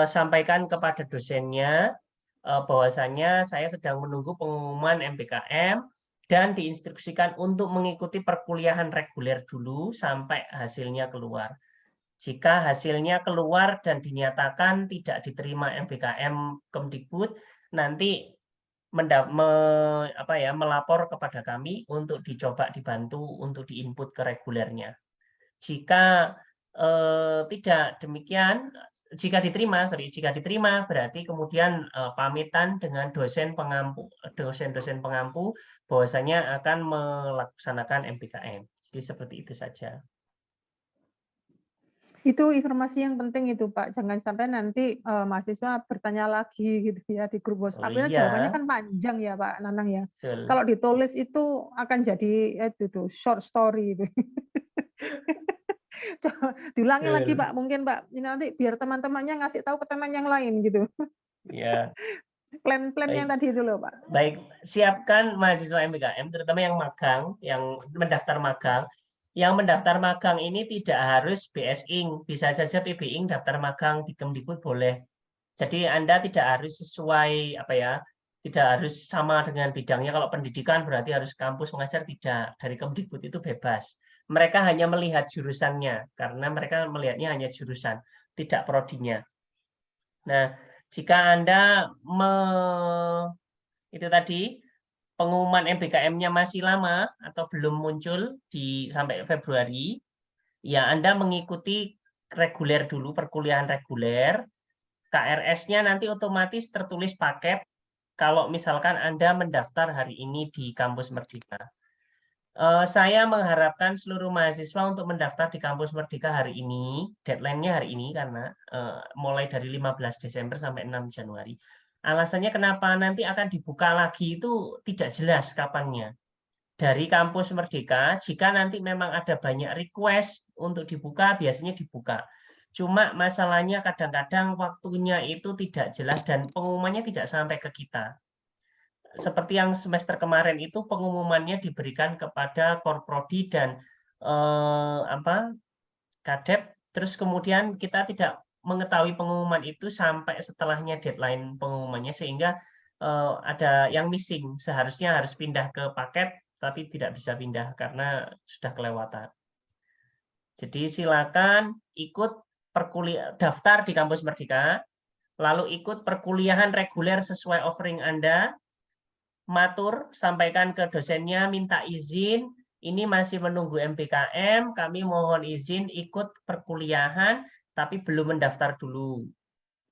sampaikan kepada dosennya bahwasanya saya sedang menunggu pengumuman MBKM dan diinstruksikan untuk mengikuti perkuliahan reguler dulu sampai hasilnya keluar. Jika hasilnya keluar dan dinyatakan tidak diterima MBKM Kemdikbud, nanti melapor kepada kami untuk dicoba dibantu untuk diinput ke regulernya. Jika tidak demikian, jika diterima berarti kemudian pamitan dengan dosen pengampu bahwasanya akan melaksanakan MBKM. Jadi seperti itu saja. Itu informasi yang penting itu Pak, jangan sampai nanti mahasiswa bertanya lagi gitu ya di grup WhatsApp. Oh, iya. Jawabannya kan panjang ya Pak Nanang ya. Betul. Kalau ditulis itu akan jadi itu tuh short story itu. Coba diulangi lagi Pak, mungkin Pak. Ini nanti biar teman-temannya ngasih tahu ke teman yang lain gitu. Ya. Plan-plan yang tadi itu loh Pak. Baik, siapkan mahasiswa MBKM, terutama yang magang, yang mendaftar magang. Yang mendaftar magang ini tidak harus BSing, bisa saja PBing daftar magang di Kemdikbud boleh. Jadi Anda tidak harus sesuai tidak harus sama dengan bidangnya. Kalau pendidikan berarti harus kampus mengajar, tidak. Dari Kemdikbud itu bebas. Mereka hanya melihat jurusannya karena mereka melihatnya hanya jurusan, tidak prodinya. Nah, jika Anda itu tadi pengumuman MBKM-nya masih lama atau belum muncul sampai Februari, ya Anda mengikuti reguler dulu, perkuliahan reguler. KRS-nya nanti otomatis tertulis paket kalau misalkan Anda mendaftar hari ini di Kampus Merdeka. Saya mengharapkan seluruh mahasiswa untuk mendaftar di Kampus Merdeka hari ini, deadline-nya hari ini karena mulai dari 15 Desember sampai 6 Januari. Alasannya kenapa nanti akan dibuka lagi itu tidak jelas kapannya. Dari Kampus Merdeka, jika nanti memang ada banyak request untuk dibuka, biasanya dibuka. Cuma masalahnya kadang-kadang waktunya itu tidak jelas dan pengumumannya tidak sampai ke kita. Seperti yang semester kemarin itu pengumumannya diberikan kepada Korprodi dan Kadep, terus kemudian kita tidak mengetahui pengumuman itu sampai setelahnya deadline pengumumannya, sehingga ada yang missing. Seharusnya harus pindah ke paket, tapi tidak bisa pindah karena sudah kelewatan. Jadi silakan ikut daftar di Kampus Merdeka, lalu ikut perkuliahan reguler sesuai offering Anda, matur, sampaikan ke dosennya, minta izin, ini masih menunggu MBKM, kami mohon izin ikut perkuliahan, tapi belum mendaftar dulu,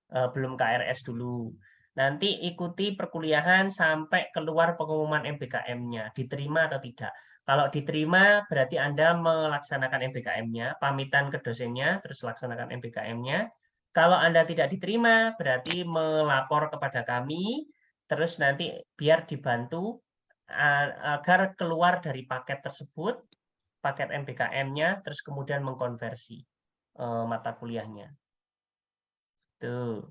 belum KRS dulu. Nanti ikuti perkuliahan sampai keluar pengumuman MBKM-nya, diterima atau tidak. Kalau diterima berarti Anda melaksanakan MBKM-nya, pamitan ke dosennya, terus laksanakan MBKM-nya. Kalau Anda tidak diterima berarti melapor kepada kami, terus nanti biar dibantu agar keluar dari paket tersebut, paket MBKM-nya, terus kemudian mengkonversi mata kuliahnya. Tuh.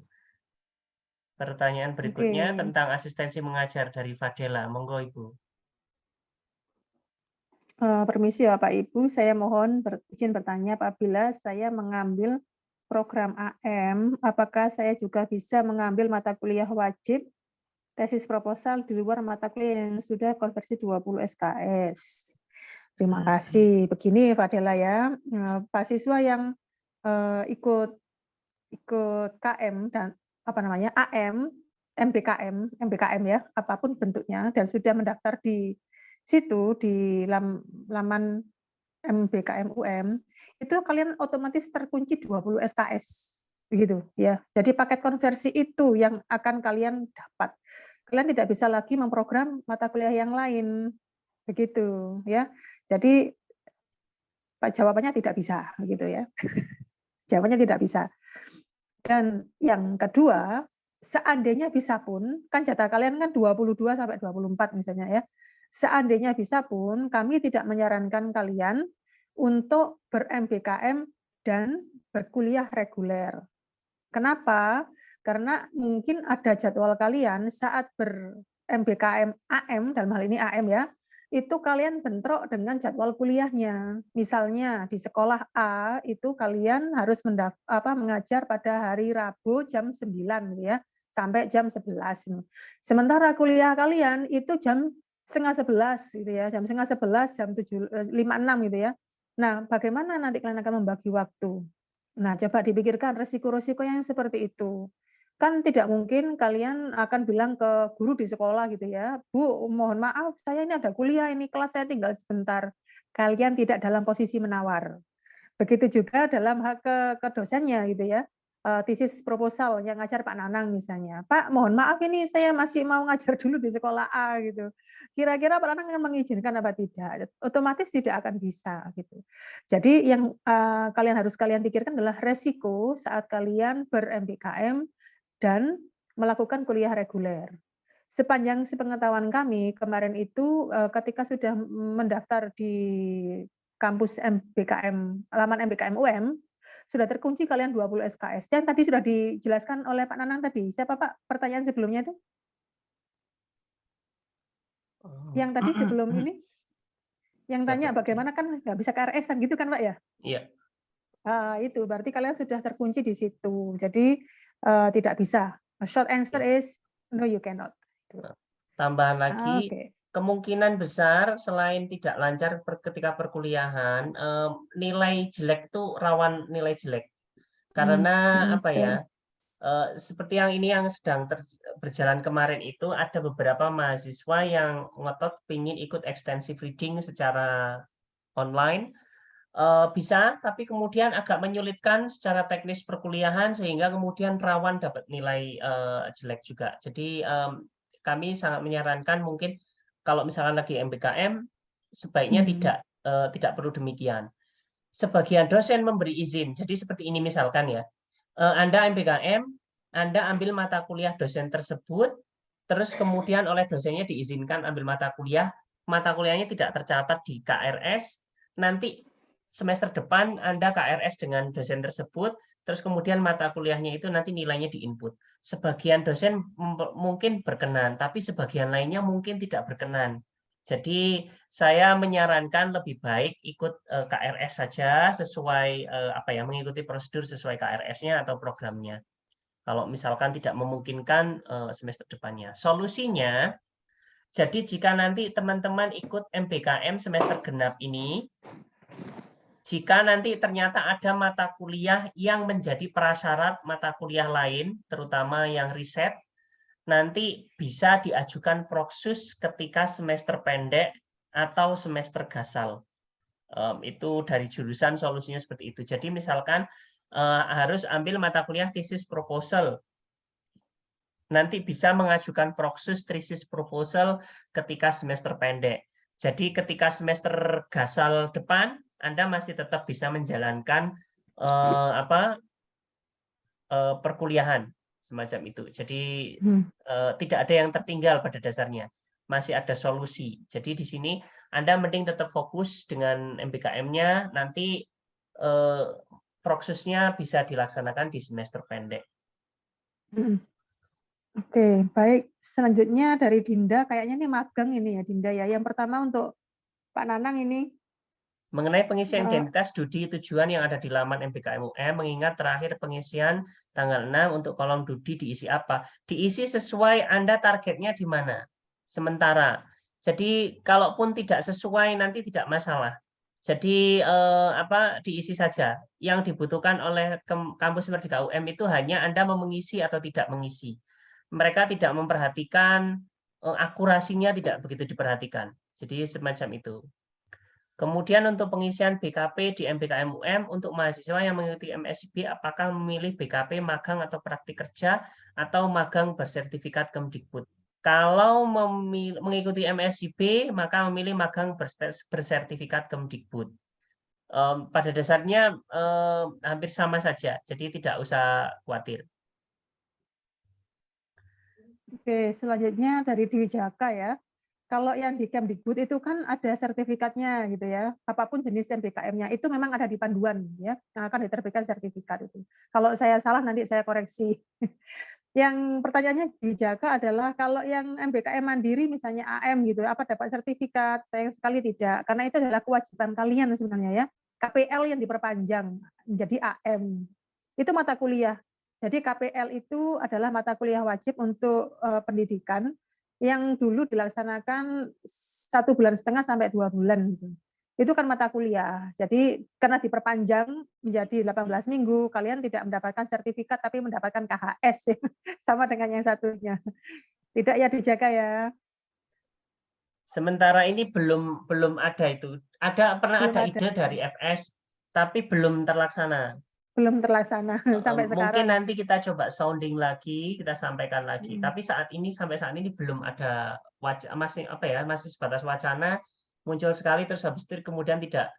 Pertanyaan berikutnya Oke. tentang asistensi mengajar dari Fadela. Monggo Ibu. Permisi Bapak Ibu, saya mohon izin bertanya, apabila saya mengambil program AM, apakah saya juga bisa mengambil mata kuliah wajib tesis proposal di luar mata kuliah yang sudah konversi 20 SKS? Terima kasih. Begini Fadela ya, mahasiswa yang ikut KM dan AM, MBKM ya, apapun bentuknya, dan sudah mendaftar di situ di laman MBKM UM, itu kalian otomatis terkunci 20 SKS begitu ya. Jadi paket konversi itu yang akan kalian dapat. Kalian tidak bisa lagi memprogram mata kuliah yang lain begitu ya. Jadi jawabannya tidak bisa begitu ya. Jawabannya tidak bisa. Dan yang kedua, seandainya bisa pun, kan jatah kalian kan 22 sampai 24 misalnya ya. Seandainya bisa pun, kami tidak menyarankan kalian untuk ber-MBKM dan berkuliah reguler. Kenapa? Karena mungkin ada jadwal kalian saat ber-MBKM AM, dalam hal ini AM ya, itu kalian bentrok dengan jadwal kuliahnya. Misalnya di sekolah A itu kalian harus mengajar pada hari Rabu jam 9 gitu ya, sampai jam 11. Sementara kuliah kalian itu jam 10:30 gitu ya, jam 10:30, jam 7:56 gitu ya. Nah, bagaimana nanti kalian akan membagi waktu? Nah, coba dipikirkan resiko-resiko yang seperti itu. Kan tidak mungkin kalian akan bilang ke guru di sekolah gitu ya, "Bu, mohon maaf, saya ini ada kuliah, ini kelas saya tinggal sebentar." Kalian tidak dalam posisi menawar. Begitu juga dalam hak ke dosennya gitu ya, tesis proposal yang ngajar Pak Nanang misalnya, "Pak, mohon maaf ini saya masih mau ngajar dulu di sekolah A," gitu. Kira-kira Pak Nanang akan mengizinkan apa tidak? Otomatis tidak akan bisa gitu. Jadi yang kalian harus pikirkan adalah resiko saat kalian ber-MBKM dan melakukan kuliah reguler. Sepanjang sepengetahuan kami kemarin itu ketika sudah mendaftar di kampus MBKM, laman MBKM UM, sudah terkunci kalian 20 SKS. Yang tadi sudah dijelaskan oleh Pak Nanang tadi. Siapa Pak pertanyaan sebelumnya itu? Yang tadi sebelum ini? Yang tanya bagaimana kan nggak bisa KRS-an gitu kan Pak ya? Iya. Itu berarti kalian sudah terkunci di situ. Jadi tidak bisa. Short answer is no, you cannot. Tambahan lagi, Oke. kemungkinan besar selain tidak lancar ketika perkuliahan, nilai jelek itu rawan nilai jelek. Karena apa ya? Seperti yang ini yang sedang berjalan kemarin itu ada beberapa mahasiswa yang ngotot pingin ikut extensive reading secara online. Bisa, tapi kemudian agak menyulitkan secara teknis perkuliahan sehingga kemudian rawan dapat nilai jelek juga. Jadi kami sangat menyarankan mungkin kalau misalkan lagi MBKM sebaiknya tidak perlu demikian. Sebagian dosen memberi izin. Jadi seperti ini misalkan ya, Anda MBKM, Anda ambil mata kuliah dosen tersebut, terus kemudian oleh dosennya diizinkan ambil mata kuliahnya tidak tercatat di KRS, nanti semester depan Anda KRS dengan dosen tersebut, terus kemudian mata kuliahnya itu nanti nilainya diinput. Sebagian dosen mungkin berkenan, tapi sebagian lainnya mungkin tidak berkenan. Jadi saya menyarankan lebih baik ikut KRS saja sesuai mengikuti prosedur sesuai KRS-nya atau programnya. Kalau misalkan tidak memungkinkan semester depannya. Solusinya, jadi jika nanti teman-teman ikut MBKM semester genap ini, jika nanti ternyata ada mata kuliah yang menjadi prasyarat mata kuliah lain, terutama yang riset, nanti bisa diajukan proksus ketika semester pendek atau semester gasal. Itu dari jurusan solusinya seperti itu. Jadi misalkan harus ambil mata kuliah tesis proposal. Nanti bisa mengajukan proksus tesis proposal ketika semester pendek. Jadi ketika semester gasal depan, Anda masih tetap bisa menjalankan perkuliahan semacam itu. Jadi tidak ada yang tertinggal pada dasarnya, masih ada solusi. Jadi di sini Anda mending tetap fokus dengan MBKM-nya, nanti prosesnya bisa dilaksanakan di semester pendek. Oke, baik. Selanjutnya dari Dinda, kayaknya ini magang ini ya Dinda ya. Yang pertama untuk Pak Nanang ini. Mengenai pengisian identitas studi tujuan yang ada di laman MBKM UM, mengingat terakhir pengisian tanggal 6 untuk kolom studi diisi apa? Diisi sesuai Anda targetnya di mana. Sementara. Jadi kalaupun tidak sesuai nanti tidak masalah. Jadi diisi saja. Yang dibutuhkan oleh kampus Merdeka UM itu hanya Anda mau mengisi atau tidak mengisi. Mereka tidak memperhatikan akurasinya, tidak begitu diperhatikan. Jadi semacam itu. Kemudian untuk pengisian BKP di MBKM UM untuk mahasiswa yang mengikuti MSIB, apakah memilih BKP magang atau praktik kerja atau magang bersertifikat Kemdikbud? Kalau mengikuti MSIB, maka memilih magang bersertifikat Kemdikbud. Pada dasarnya hampir sama saja, jadi tidak usah khawatir. Oke, selanjutnya dari Dewi Jaka ya. Kalau yang di Kemdikbud itu kan ada sertifikatnya gitu ya. Apapun jenis MBKM-nya itu memang ada di panduan ya, yang akan diterbitkan sertifikat itu. Kalau saya salah nanti saya koreksi. Yang pertanyaannya Dewi Jaka adalah kalau yang MBKM mandiri misalnya AM gitu, apa dapat sertifikat? Sayang sekali tidak, karena itu adalah kewajiban kalian sebenarnya ya. KPL yang diperpanjang menjadi AM. Itu mata kuliah. Jadi KPL itu adalah mata kuliah wajib untuk pendidikan yang dulu dilaksanakan 1,5 bulan sampai 2 bulan gitu. Itu kan mata kuliah. Jadi karena diperpanjang menjadi 18 minggu, kalian tidak mendapatkan sertifikat tapi mendapatkan KHS sama dengan yang satunya. Tidak ya dijaga ya. Sementara ini belum ada itu. Pernah Belum ada ada. ide dari FS, tapi belum terlaksana. Belum terlaksana sampai sekarang. Mungkin nanti kita coba sounding lagi, kita sampaikan lagi. Tapi sampai saat ini belum ada masih sebatas wacana, muncul sekali terus habis itu kemudian tidak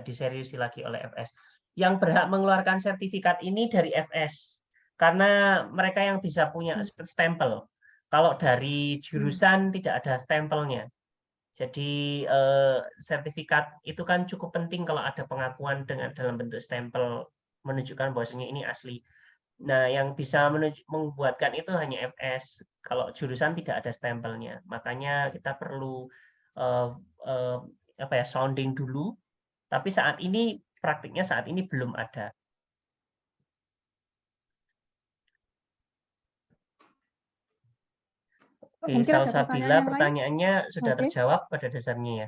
diseriusi lagi oleh FS. Yang berhak mengeluarkan sertifikat ini dari FS karena mereka yang bisa punya stempel. Kalau dari jurusan tidak ada stempelnya. Jadi sertifikat itu kan cukup penting kalau ada pengakuan dalam bentuk stempel menunjukkan bahwasanya ini asli. Nah, yang bisa membuatkan itu hanya FS. Kalau jurusan tidak ada stempelnya, makanya kita perlu sounding dulu. Tapi praktiknya saat ini belum ada. Oke, Salsabila pertanyaannya sudah terjawab pada dasarnya ya.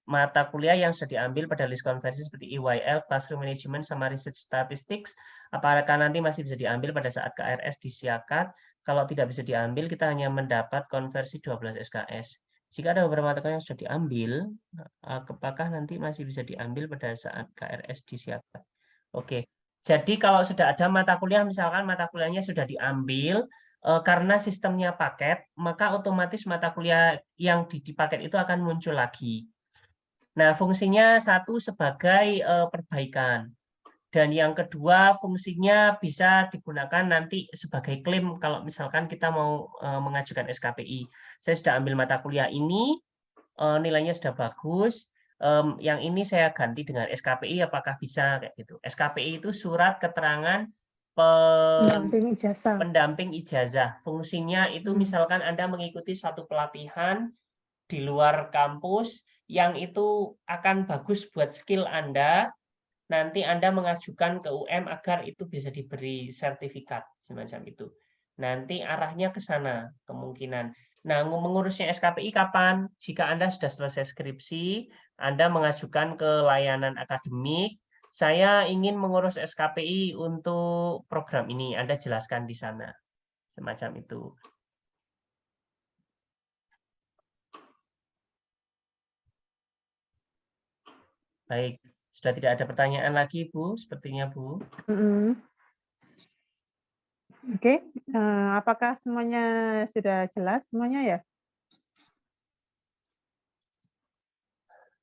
Mata kuliah yang sudah diambil pada list konversi seperti EYL, Classroom Management, sama Research Statistics, apakah nanti masih bisa diambil pada saat KRS disiapkan? Kalau tidak bisa diambil, kita hanya mendapat konversi 12 SKS. Jika ada beberapa mata kuliah yang sudah diambil, apakah nanti masih bisa diambil pada saat KRS disiapkan? Oke, jadi kalau sudah ada mata kuliah, misalkan mata kuliahnya sudah diambil, karena sistemnya paket, maka otomatis mata kuliah yang di paket itu akan muncul lagi. Nah, fungsinya satu sebagai perbaikan. Dan yang kedua, fungsinya bisa digunakan nanti sebagai klaim kalau misalkan kita mau mengajukan SKPI. Saya sudah ambil mata kuliah ini, nilainya sudah bagus, yang ini saya ganti dengan SKPI, apakah bisa kayak gitu. SKPI itu surat keterangan pendamping ijazah. Fungsinya itu misalkan Anda mengikuti satu pelatihan di luar kampus yang itu akan bagus buat skill Anda, nanti Anda mengajukan ke UM agar itu bisa diberi sertifikat semacam itu. Nanti arahnya ke sana kemungkinan. Nah, mengurusnya SKPI kapan? Jika Anda sudah selesai skripsi, Anda mengajukan ke layanan akademik, saya ingin mengurus SKPI untuk program ini, Anda jelaskan di sana. Semacam itu. Baik, sudah tidak ada pertanyaan lagi, Bu, sepertinya, Bu. Oke, apakah semuanya sudah jelas semuanya ya?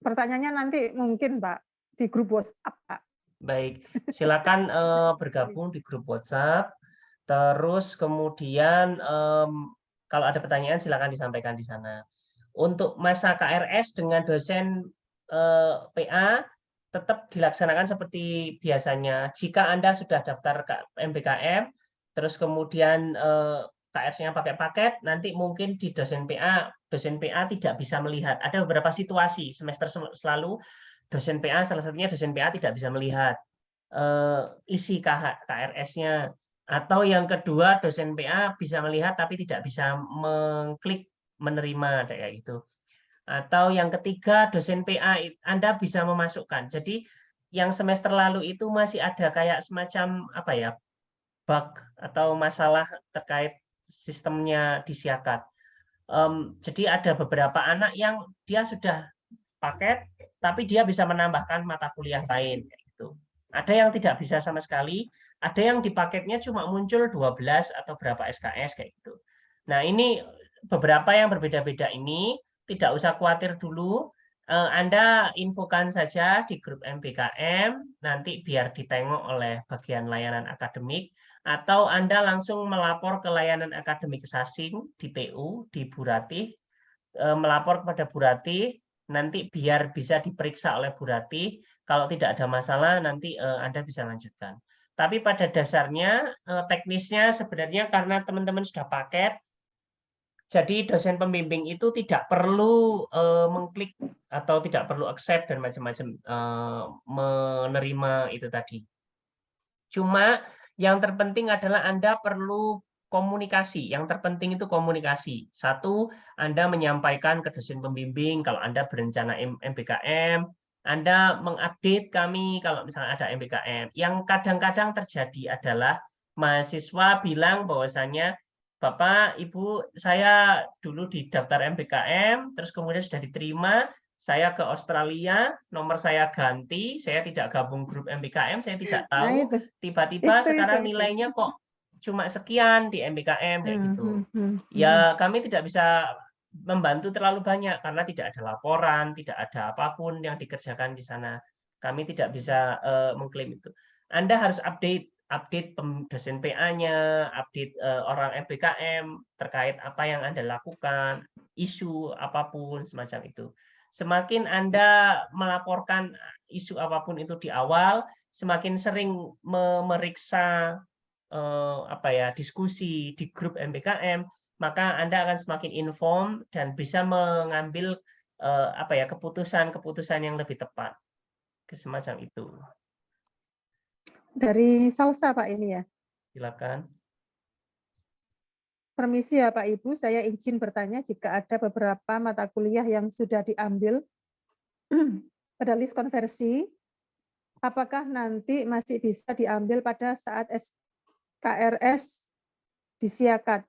Pertanyaannya nanti mungkin Pak di grup WhatsApp Pak. Baik, silakan bergabung di grup WhatsApp. Terus kemudian kalau ada pertanyaan silakan disampaikan di sana. Untuk masa KRS dengan dosen PA tetap dilaksanakan seperti biasanya. Jika Anda sudah daftar MBKM, terus kemudian KRS-nya pakai paket, nanti mungkin di dosen PA tidak bisa melihat. Ada beberapa situasi semester selalu dosen PA, salah satunya dosen PA tidak bisa melihat isi KRS-nya. Atau yang kedua, dosen PA bisa melihat tapi tidak bisa mengklik menerima kayak gitu. Atau yang ketiga, dosen PA Anda bisa memasukkan. Jadi yang semester lalu itu masih ada kayak semacam apa ya, bug atau masalah terkait sistemnya di Siakat. Jadi ada beberapa anak yang dia sudah paket, tapi dia bisa menambahkan mata kuliah lain. Gitu. Ada yang tidak bisa sama sekali, ada yang di paketnya cuma muncul 12 atau berapa SKS kayak gitu. Nah ini beberapa yang berbeda-beda ini, tidak usah khawatir dulu, Anda infokan saja di grup MBKM, nanti biar ditengok oleh bagian layanan akademik, atau Anda langsung melapor ke layanan akademik Sasing di TU, di Bu Ratih, melapor kepada Bu Ratih, nanti biar bisa diperiksa oleh Bu Ratih. Kalau tidak ada masalah, nanti Anda bisa lanjutkan. Tapi pada dasarnya, teknisnya sebenarnya karena teman-teman sudah paket, jadi dosen pembimbing itu tidak perlu mengklik atau tidak perlu accept dan macam-macam menerima itu tadi. Cuma yang terpenting adalah Anda perlu komunikasi. Yang terpenting itu komunikasi. Satu, Anda menyampaikan ke dosen pembimbing kalau Anda berencana MBKM, Anda mengupdate kami kalau misalnya ada MBKM. Yang kadang-kadang terjadi adalah mahasiswa bilang bahwasannya, Bapak, Ibu, saya dulu di daftar MBKM, terus kemudian sudah diterima, saya ke Australia, nomor saya ganti, saya tidak gabung grup MBKM, saya tidak Nah tahu, itu, tiba-tiba sekarang itu. nilainya kok cuma sekian di MBKM kayak gitu. Hmm. Ya kami tidak bisa membantu terlalu banyak karena tidak ada laporan, tidak ada apapun yang dikerjakan di sana. Kami tidak bisa mengklaim itu. Anda harus update dosen PA-nya, update orang MBKM terkait apa yang Anda lakukan, isu apapun semacam itu. Semakin Anda melaporkan isu apapun itu di awal, semakin sering memeriksa diskusi di grup MBKM, maka Anda akan semakin inform dan bisa mengambil keputusan-keputusan yang lebih tepat. Semacam itu. Dari Salsa Pak ini ya. Silakan. Permisi ya Pak Ibu, saya izin bertanya jika ada beberapa mata kuliah yang sudah diambil pada list konversi, apakah nanti masih bisa diambil pada saat KRS di Siakat?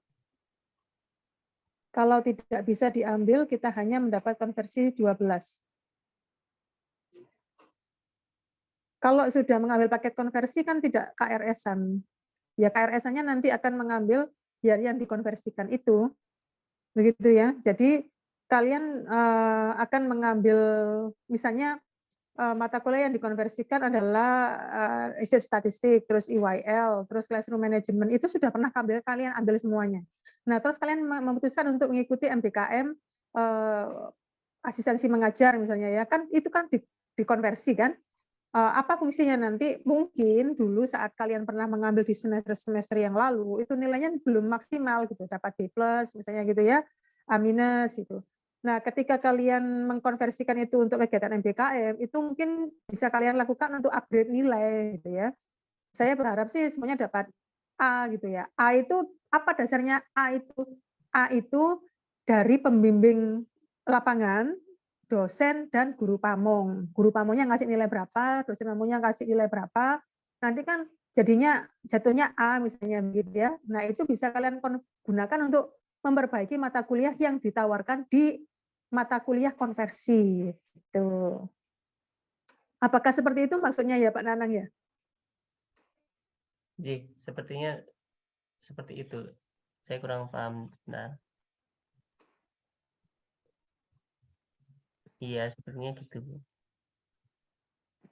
Kalau tidak bisa diambil, kita hanya mendapat konversi 12. Kalau sudah mengambil paket konversi kan tidak KRS-an. Ya KRS-annya nanti akan mengambil biar yang dikonversikan itu. Begitu ya. Jadi kalian akan mengambil misalnya mata kuliah yang dikonversikan adalah riset statistik, terus EYL, terus classroom management, itu sudah pernah kalian ambil semuanya. Nah, terus kalian memutuskan untuk mengikuti MBKM asistensi mengajar misalnya ya, kan itu kan dikonversi kan. Apa fungsinya nanti? Mungkin dulu saat kalian pernah mengambil di semester-semester yang lalu, itu nilainya belum maksimal gitu, dapat B+, misalnya gitu ya, A- gitu. Nah, ketika kalian mengkonversikan itu untuk kegiatan MBKM, itu mungkin bisa kalian lakukan untuk upgrade nilai gitu ya. Saya berharap sih semuanya dapat A gitu ya. A itu apa dasarnya A itu? A itu dari pembimbing lapangan, dosen dan guru pamong. Guru pamongnya ngasih nilai berapa, dosen pamongnya ngasih nilai berapa. Nanti kan jadinya jatuhnya A misalnya begitu ya. Nah, itu bisa kalian gunakan untuk memperbaiki mata kuliah yang ditawarkan di mata kuliah konversi gitu. Apakah seperti itu maksudnya ya Pak Nanang ya? Jadi, sepertinya Seperti itu. Saya kurang paham benar. Iya, sepertinya gitu.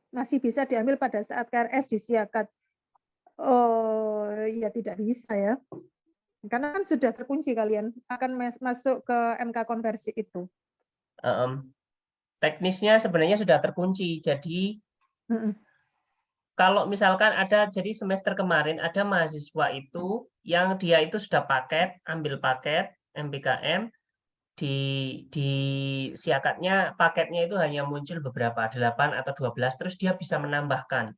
Masih bisa diambil pada saat KRS disiakat. Oh, ya tidak bisa ya. Karena kan sudah terkunci kalian akan masuk ke MK konversi itu. Teknisnya sebenarnya sudah terkunci. Jadi kalau misalkan ada, jadi semester kemarin ada mahasiswa itu yang dia itu sudah ambil paket MBKM, di siakatnya paketnya itu hanya muncul beberapa, 8 atau 12, terus dia bisa menambahkan.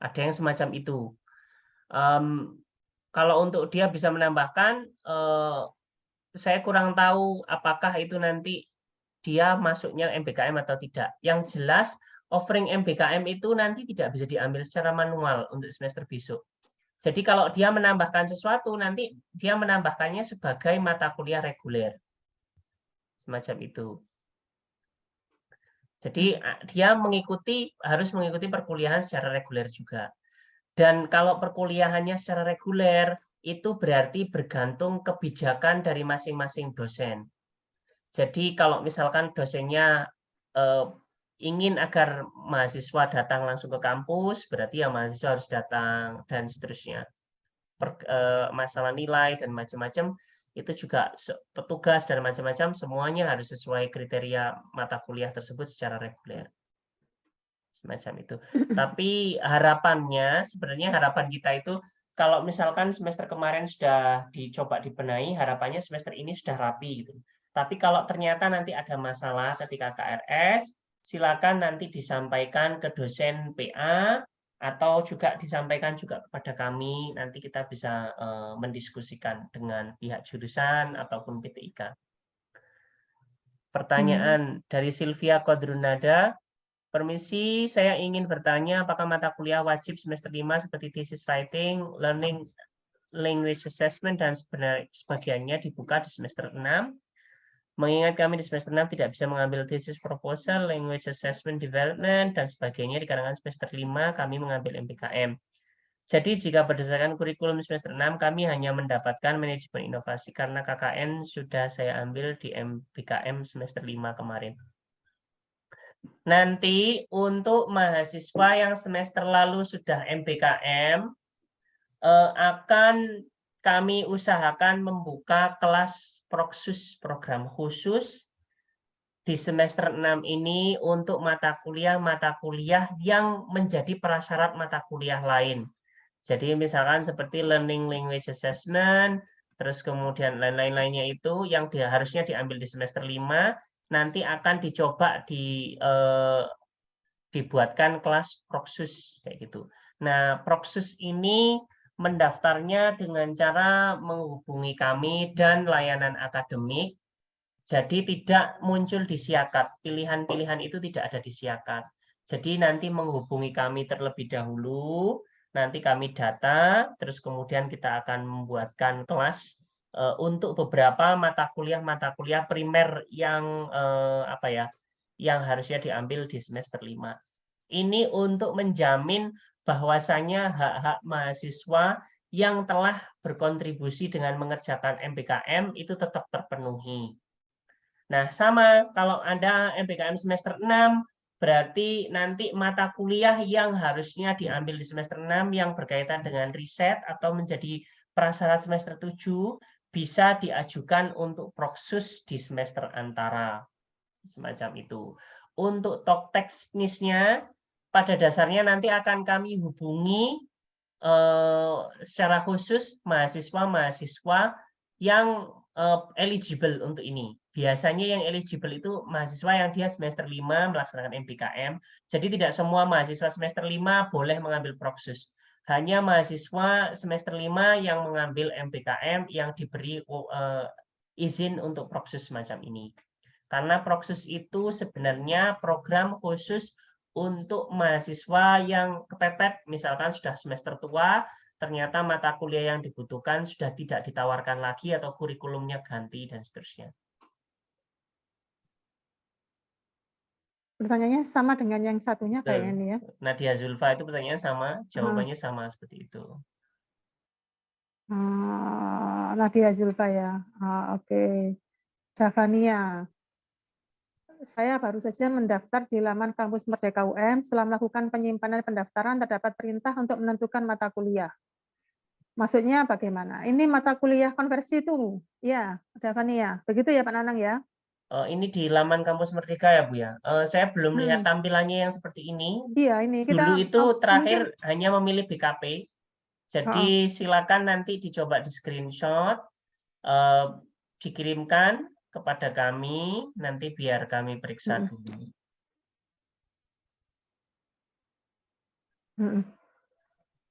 Ada yang semacam itu. Kalau untuk dia bisa menambahkan, saya kurang tahu apakah itu nanti dia masuknya MBKM atau tidak. Yang jelas, offering MBKM itu nanti tidak bisa diambil secara manual untuk semester besok. Jadi kalau dia menambahkan sesuatu, nanti dia menambahkannya sebagai mata kuliah reguler. Semacam itu. Jadi dia harus mengikuti perkuliahan secara reguler juga. Dan kalau perkuliahannya secara reguler, itu berarti bergantung kebijakan dari masing-masing dosen. Jadi kalau misalkan dosennya ingin agar mahasiswa datang langsung ke kampus, berarti ya mahasiswa harus datang, dan seterusnya. Masalah nilai dan macam-macam, itu juga petugas dan macam-macam, semuanya harus sesuai kriteria mata kuliah tersebut secara reguler. Semacam itu. Tapi sebenarnya harapan kita itu, kalau misalkan semester kemarin sudah dicoba dibenahi, harapannya semester ini sudah rapi gitu. Tapi kalau ternyata nanti ada masalah ketika KRS, silakan nanti disampaikan ke dosen PA atau juga disampaikan juga kepada kami, nanti kita bisa mendiskusikan dengan pihak jurusan ataupun PTIK. Pertanyaan dari Sylvia Kodrunada. Permisi, saya ingin bertanya apakah mata kuliah wajib semester 5 seperti thesis writing, learning language assessment, dan sebagiannya dibuka di semester 6. Mengingat kami di semester 6 tidak bisa mengambil thesis proposal, language assessment development, dan sebagainya dikarenakan semester 5 kami mengambil MBKM. Jadi jika berdasarkan kurikulum semester 6 kami hanya mendapatkan manajemen inovasi karena KKN sudah saya ambil di MBKM semester 5 kemarin. Nanti untuk mahasiswa yang semester lalu sudah MBKM, akan kami usahakan membuka kelas Proksus, program khusus di semester 6 ini untuk mata kuliah yang menjadi prasyarat mata kuliah lain. Jadi misalkan seperti learning language assessment, terus kemudian lain-lainnya itu yang harusnya diambil di semester 5, nanti akan dicoba dibuatkan kelas Proksus kayak gitu. Nah, Proksus ini mendaftarnya dengan cara menghubungi kami dan layanan akademik. Jadi tidak muncul di siakat. Pilihan-pilihan itu tidak ada di siakat. Jadi nanti menghubungi kami terlebih dahulu, nanti kami data, terus kemudian kita akan membuatkan kelas untuk beberapa mata kuliah primer yang yang harusnya diambil di semester 5. Ini untuk menjamin bahwasannya hak-hak mahasiswa yang telah berkontribusi dengan mengerjakan MBKM itu tetap terpenuhi. Nah, sama kalau Anda MBKM semester 6, berarti nanti mata kuliah yang harusnya diambil di semester 6 yang berkaitan dengan riset atau menjadi prasyarat semester 7 bisa diajukan untuk Proksus di semester antara. Semacam itu. Untuk talk teknisnya, pada dasarnya nanti akan kami hubungi secara khusus mahasiswa-mahasiswa yang eligible untuk ini. Biasanya yang eligible itu mahasiswa yang dia semester 5 melaksanakan MBKM. Jadi tidak semua mahasiswa semester 5 boleh mengambil Proksus. Hanya mahasiswa semester 5 yang mengambil MBKM yang diberi izin untuk Proksus semacam ini. Karena Proksus itu sebenarnya program khusus untuk mahasiswa yang kepepet, misalkan sudah semester tua, ternyata mata kuliah yang dibutuhkan sudah tidak ditawarkan lagi atau kurikulumnya ganti dan seterusnya. Pertanyaannya sama dengan yang satunya kayaknya nih ya. Nadia Zulfa itu pertanyaan sama, jawabannya sama seperti itu. Nadia Zulfa ya. Oke. Davania. Saya baru saja mendaftar di laman kampus Merdeka UM. Setelah melakukan penyimpanan pendaftaran, terdapat perintah untuk menentukan mata kuliah. Maksudnya bagaimana? Ini mata kuliah konversi itu, ya, Davania. Begitu ya Pak Nanang ya? Ini di laman kampus Merdeka ya Bu ya. Saya belum lihat Hmm. tampilannya yang seperti ini. Iya, ini kita Dulu itu mungkin terakhir hanya memilih BKP. Jadi silakan nanti dicoba di screenshot, dikirimkan kepada kami, nanti biar kami periksa dulu.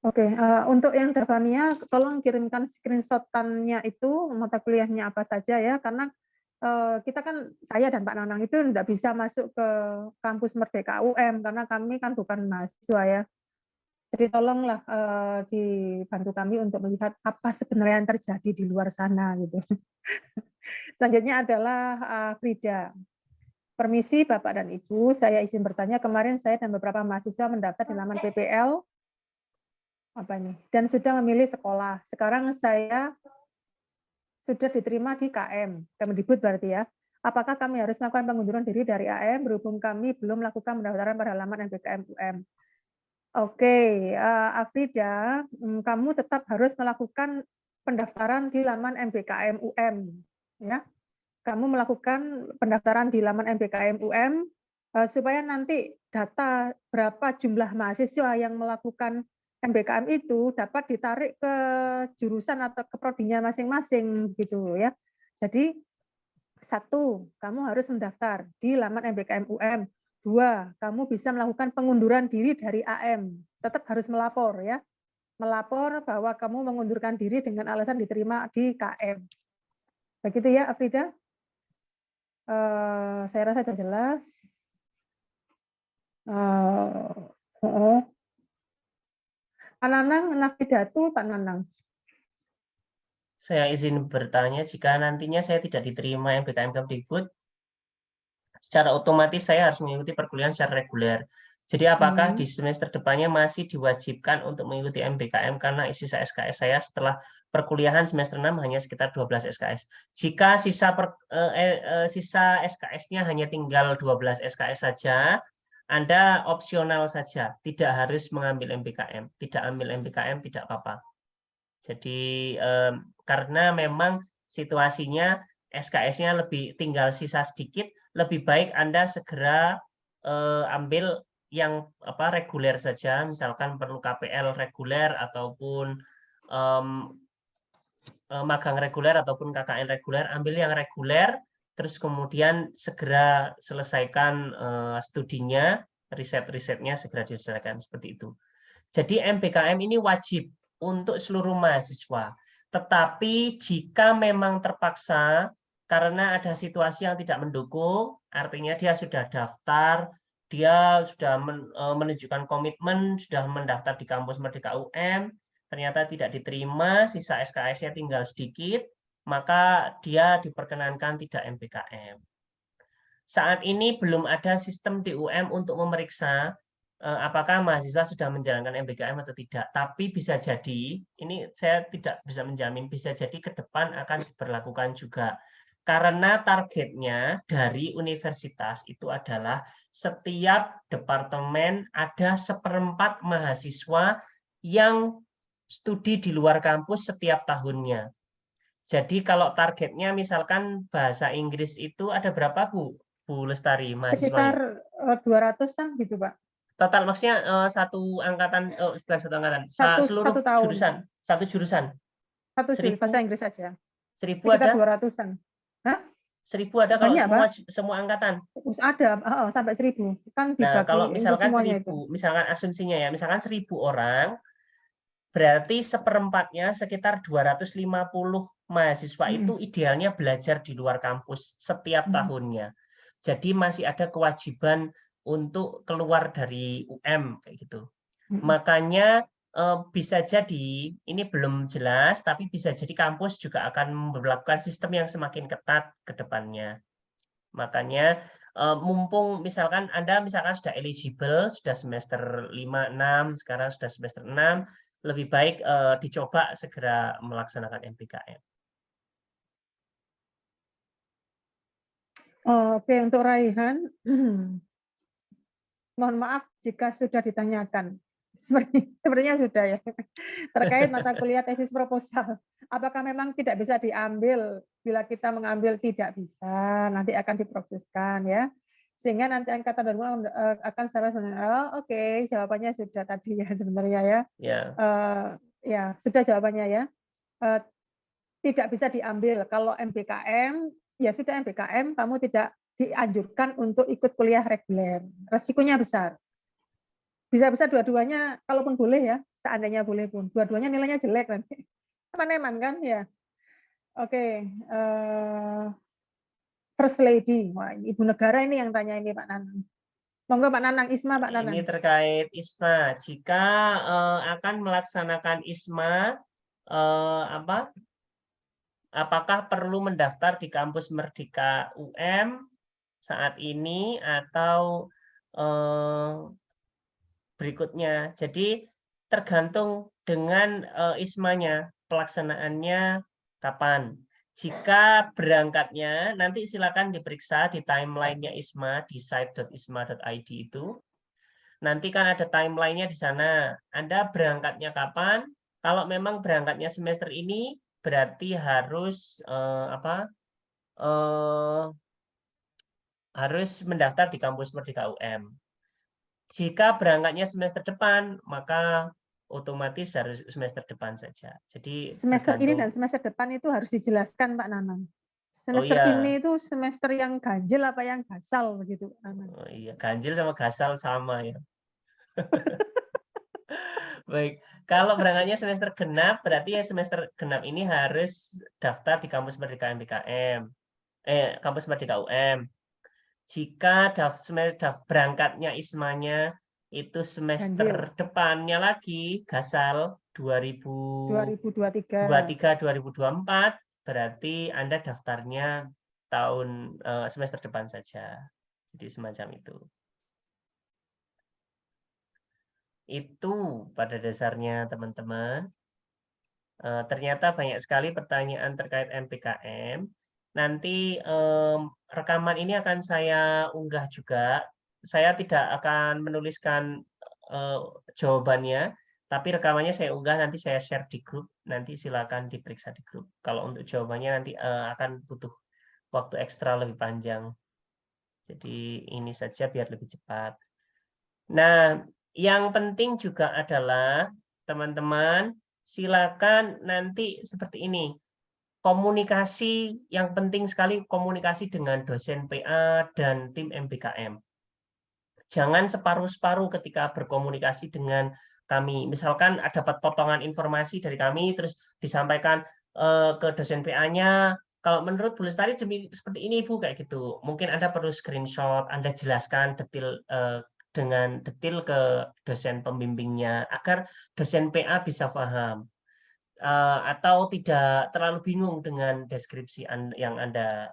Oke, untuk yang Davania, tolong kirimkan screenshot-nya itu, mata kuliahnya apa saja ya, karena kita kan, saya dan Pak Nanang itu tidak bisa masuk ke kampus Merdeka UM, karena kami kan bukan mahasiswa ya. Jadi tolonglah dibantu kami untuk melihat apa sebenarnya yang terjadi di luar sana gitu. Selanjutnya adalah Frida. Permisi Bapak dan Ibu, saya izin bertanya, kemarin saya dan beberapa mahasiswa mendaftar di laman PPL dan sudah memilih sekolah. Sekarang saya sudah diterima di KM, Kemendikbud berarti ya. Apakah kami harus melakukan pengunduran diri dari AM berhubung kami belum melakukan pendaftaran pada laman MBKM UM? Oke, Afrida, kamu tetap harus melakukan pendaftaran di laman MBKM UM, ya. Kamu melakukan pendaftaran di laman MBKM UM supaya nanti data berapa jumlah mahasiswa yang melakukan MBKM itu dapat ditarik ke jurusan atau ke prodinya masing-masing gitu ya. Jadi 1, kamu harus mendaftar di laman MBKM UM. 2, kamu bisa melakukan pengunduran diri dari AM. Tetap harus melapor ya. Melapor bahwa kamu mengundurkan diri dengan alasan diterima di KM. Begitu ya, Afrida? Saya rasa sudah jelas. Pak Nanang, Nafidatu, Pak Nanang. Saya izin bertanya, jika nantinya saya tidak diterima MBKM Kemdikbud, secara otomatis saya harus mengikuti perkuliahan secara reguler. Jadi apakah di semester depannya masih diwajibkan untuk mengikuti MBKM karena sisa SKS saya setelah perkuliahan semester 6 hanya sekitar 12 SKS. Jika sisa SKS-nya hanya tinggal 12 SKS saja, Anda opsional saja, tidak harus mengambil MBKM. Tidak ambil MBKM tidak apa-apa. Jadi karena memang situasinya SKS-nya lebih tinggal sisa sedikit, lebih baik Anda segera ambil yang reguler saja, misalkan perlu KPL reguler ataupun magang reguler ataupun KKN reguler, ambil yang reguler, terus kemudian segera selesaikan studinya, riset-risetnya segera diselesaikan seperti itu. Jadi MBKM ini wajib untuk seluruh mahasiswa. Tetapi jika memang terpaksa karena ada situasi yang tidak mendukung, artinya dia sudah daftar, dia sudah menunjukkan komitmen, sudah mendaftar di kampus Merdeka UM, ternyata tidak diterima, sisa SKS-nya tinggal sedikit, maka dia diperkenankan tidak MBKM. Saat ini belum ada sistem di UM untuk memeriksa apakah mahasiswa sudah menjalankan MBKM atau tidak. Tapi bisa jadi, ini saya tidak bisa menjamin, bisa jadi ke depan akan diberlakukan juga. Karena targetnya dari universitas itu adalah setiap departemen ada 1/4 mahasiswa yang studi di luar kampus setiap tahunnya. Jadi kalau targetnya misalkan bahasa Inggris itu ada berapa Bu Lestari mahasiswanya? Sekitar 200-an gitu, Pak. Total maksudnya satu angkatan, bukan satu angkatan, seluruh Satu tahun. jurusan, satu jurusan. Satu jurusan bahasa Inggris saja. 1000 Sekitar ada? 200-an. Hah? 1000 ada kalau Banyak, semua angkatan. Ada, sampai 1000. Kan Nah, dibagi kalau untuk misalkan semuanya 1000, itu. misalkan asumsinya ya, misalkan 1000 orang, berarti 1/4-nya sekitar 250 mahasiswa itu idealnya belajar di luar kampus setiap tahunnya. Jadi masih ada kewajiban untuk keluar dari UM kayak gitu. Makanya bisa jadi ini belum jelas, tapi bisa jadi kampus juga akan memperlakukan sistem yang semakin ketat ke depannya. Makanya mumpung Anda misalkan sudah eligible, sudah semester 5, 6, sekarang sudah semester 6, lebih baik dicoba segera melaksanakan MBKM. Oke, untuk Raihan, mohon maaf jika sudah ditanyakan. Sepertinya sudah ya. Terkait mata kuliah tesis proposal. Apakah memang tidak bisa diambil? Bila kita mengambil tidak bisa, nanti akan diproseskan ya. Sehingga nanti angkatan 2000 akan secara oke, jawabannya sudah tadi ya sebenarnya ya. Ya. Ya, sudah jawabannya ya. Tidak bisa diambil. Kalau MBKM, ya sudah MBKM, kamu tidak dianjurkan untuk ikut kuliah reguler. Resikonya besar. Bisa-bisa dua-duanya, kalaupun boleh ya, seandainya boleh pun, dua-duanya nilainya jelek nanti. Teman-teman kan ya. Oke, First Lady, wah, Ibu Negara ini yang tanya ini Pak Nanang. Monggo Pak Nanang, Isma Pak Nanang. Ini terkait ISMA. Jika akan melaksanakan ISMA, apakah perlu mendaftar di kampus Merdeka UM saat ini atau berikutnya? Jadi tergantung dengan ISMA-nya, pelaksanaannya kapan. Jika berangkatnya, nanti silakan diperiksa di timeline-nya ISMA di site.isma.id itu. Nanti kan ada timeline-nya di sana. Anda berangkatnya kapan? Kalau memang berangkatnya semester ini, berarti harus harus mendaftar di kampus Merdeka UM. Jika berangkatnya semester depan, maka otomatis harus semester depan saja. Jadi semester ini dan tergantung. semester depan itu harus dijelaskan Pak Nanang. Semester iya. ini itu semester yang ganjil apa yang gasal begitu Nanang. Oh iya, ganjil sama gasal sama ya. Baik, kalau berangkatnya semester genap, berarti ya semester genap ini harus daftar di kampus Merdeka MBKM, kampus Merdeka UM. Jika berangkatnya ISMA-nya itu semester Ganjil. depannya lagi, gasal 2023. 2024, berarti Anda daftarnya tahun semester depan saja. Jadi semacam itu. Itu pada dasarnya teman-teman. Ternyata banyak sekali pertanyaan terkait MPKM. Nanti rekaman ini akan saya unggah juga. Saya tidak akan menuliskan jawabannya, tapi rekamannya saya unggah, nanti saya share di grup. Nanti silakan diperiksa di grup. Kalau untuk jawabannya nanti akan butuh waktu ekstra lebih panjang. Jadi ini saja biar lebih cepat. Nah, yang penting juga adalah teman-teman silakan nanti seperti ini. Komunikasi yang penting sekali, komunikasi dengan dosen PA dan tim MBKM. Jangan separuh-separuh ketika berkomunikasi dengan kami. Misalkan dapat potongan informasi dari kami terus disampaikan ke dosen PA-nya. Kalau menurut Bu Lestari seperti ini Bu, kayak gitu. Mungkin Anda perlu screenshot, Anda jelaskan dengan detail ke dosen pembimbingnya agar dosen PA bisa paham. Atau tidak terlalu bingung dengan deskripsi yang Anda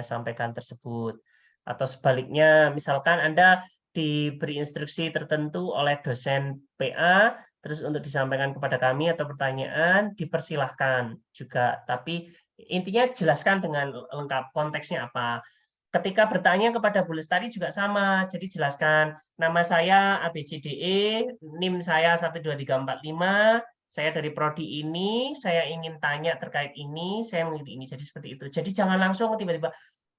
sampaikan tersebut. Atau sebaliknya, misalkan Anda diberi instruksi tertentu oleh dosen PA, terus untuk disampaikan kepada kami atau pertanyaan, dipersilahkan juga. Tapi intinya jelaskan dengan lengkap konteksnya apa. Ketika bertanya kepada Bu Lestari juga sama, jadi jelaskan nama saya ABCDE, NIM saya 12345, saya dari prodi ini, saya ingin tanya terkait ini, saya mengikuti ini, jadi seperti itu. Jadi jangan langsung tiba-tiba,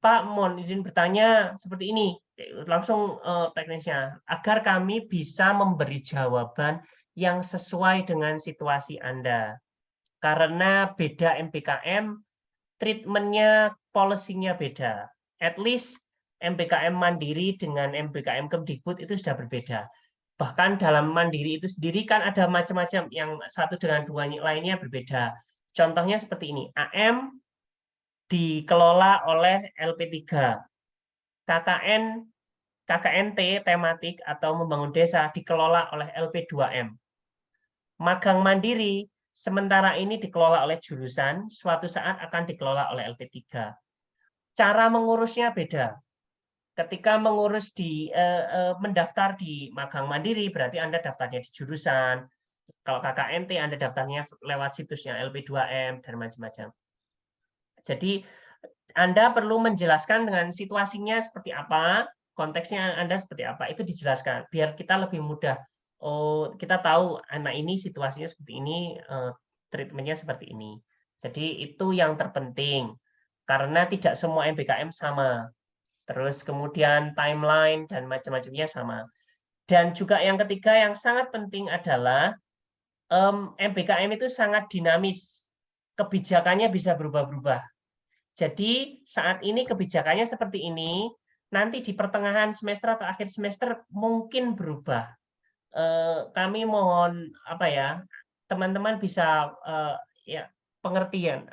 Pak, mohon izin bertanya seperti ini, langsung teknisnya, agar kami bisa memberi jawaban yang sesuai dengan situasi Anda. Karena beda MBKM, treatment-nya, policy-nya beda. At least MBKM Mandiri dengan MBKM Kemdikbud itu sudah berbeda. Bahkan dalam Mandiri itu sendiri kan ada macam-macam, yang satu dengan dua lainnya berbeda. Contohnya seperti ini, AM dikelola oleh LP3, KKNT tematik atau membangun desa dikelola oleh LP2M. Magang Mandiri sementara ini dikelola oleh jurusan, suatu saat akan dikelola oleh LP3. Cara mengurusnya beda. Ketika mengurus mendaftar di magang mandiri, berarti Anda daftarnya di jurusan. Kalau KKNT Anda daftarnya lewat situsnya LP2M dan macam-macam. Jadi Anda perlu menjelaskan dengan situasinya seperti apa, konteksnya Anda seperti apa, itu dijelaskan biar kita lebih mudah. Oh, kita tahu anak ini situasinya seperti ini, treatmentnya seperti ini. Jadi itu yang terpenting karena tidak semua MBKM sama. Terus kemudian timeline dan macam-macamnya sama. Dan juga yang ketiga yang sangat penting adalah MBKM itu sangat dinamis. Kebijakannya bisa berubah-ubah. Jadi saat ini kebijakannya seperti ini, nanti di pertengahan semester atau akhir semester mungkin berubah. Kami mohon teman-teman bisa ya pengertian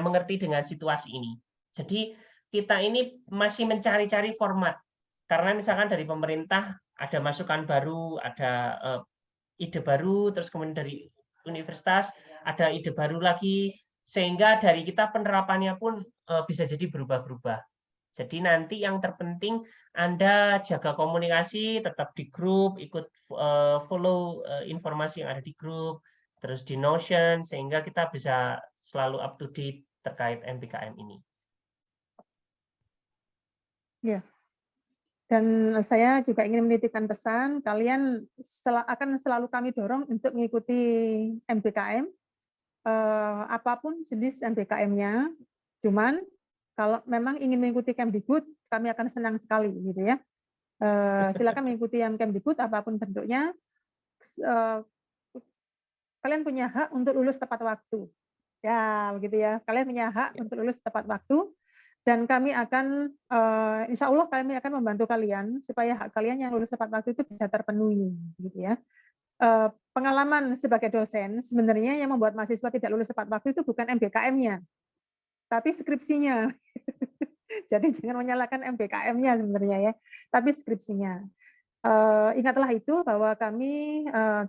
mengerti dengan situasi ini. Jadi kita ini masih mencari-cari format karena misalkan dari pemerintah ada masukan baru, ada ide baru, terus kemudian dari universitas ada ide baru lagi, sehingga dari kita penerapannya pun bisa jadi berubah-berubah. Jadi nanti yang terpenting Anda jaga komunikasi, tetap di grup, ikut follow informasi yang ada di grup, terus di Notion, sehingga kita bisa selalu up to date terkait MBKM ini. Ya. Dan saya juga ingin menitipkan pesan, kalian akan selalu kami dorong untuk mengikuti MBKM, apapun jenis MBKM-nya. Cuman kalau memang ingin mengikuti Kemdikbud, kami akan senang sekali, gitu ya. Silakan mengikuti yang Kemdikbud apapun bentuknya. Kalian punya hak untuk lulus tepat waktu, ya, begitu ya. Kalian punya hak untuk lulus tepat waktu. Dan kami akan, insya Allah kami akan membantu kalian supaya hak kalian yang lulus tepat waktu itu bisa terpenuhi, gitu ya. Pengalaman sebagai dosen, sebenarnya yang membuat mahasiswa tidak lulus tepat waktu itu bukan MBKM-nya, tapi skripsinya. Jadi jangan menyalahkan MBKM-nya sebenarnya ya, tapi skripsinya. Ingatlah itu bahwa kami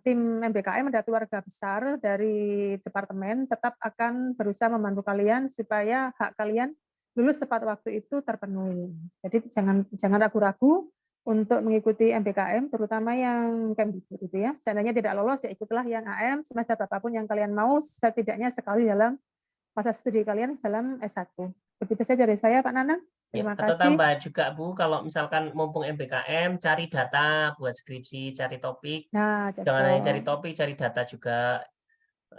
tim MBKM ada keluarga besar dari departemen tetap akan berusaha membantu kalian supaya hak kalian lulus tepat waktu itu terpenuhi. Jadi jangan ragu-ragu untuk mengikuti MBKM, terutama yang Kemdikbud itu ya. Seandainya tidak lolos, ya ikutlah yang AM semester apapun yang kalian mau, setidaknya sekali dalam masa studi kalian dalam S1. Begitu saja dari saya, Pak Nanang. Terima Atau kasih. tambah juga Bu, kalau misalkan mumpung MBKM, cari data buat skripsi, cari topik. Nah, Jangan hanya cari cocok. topik, cari data juga.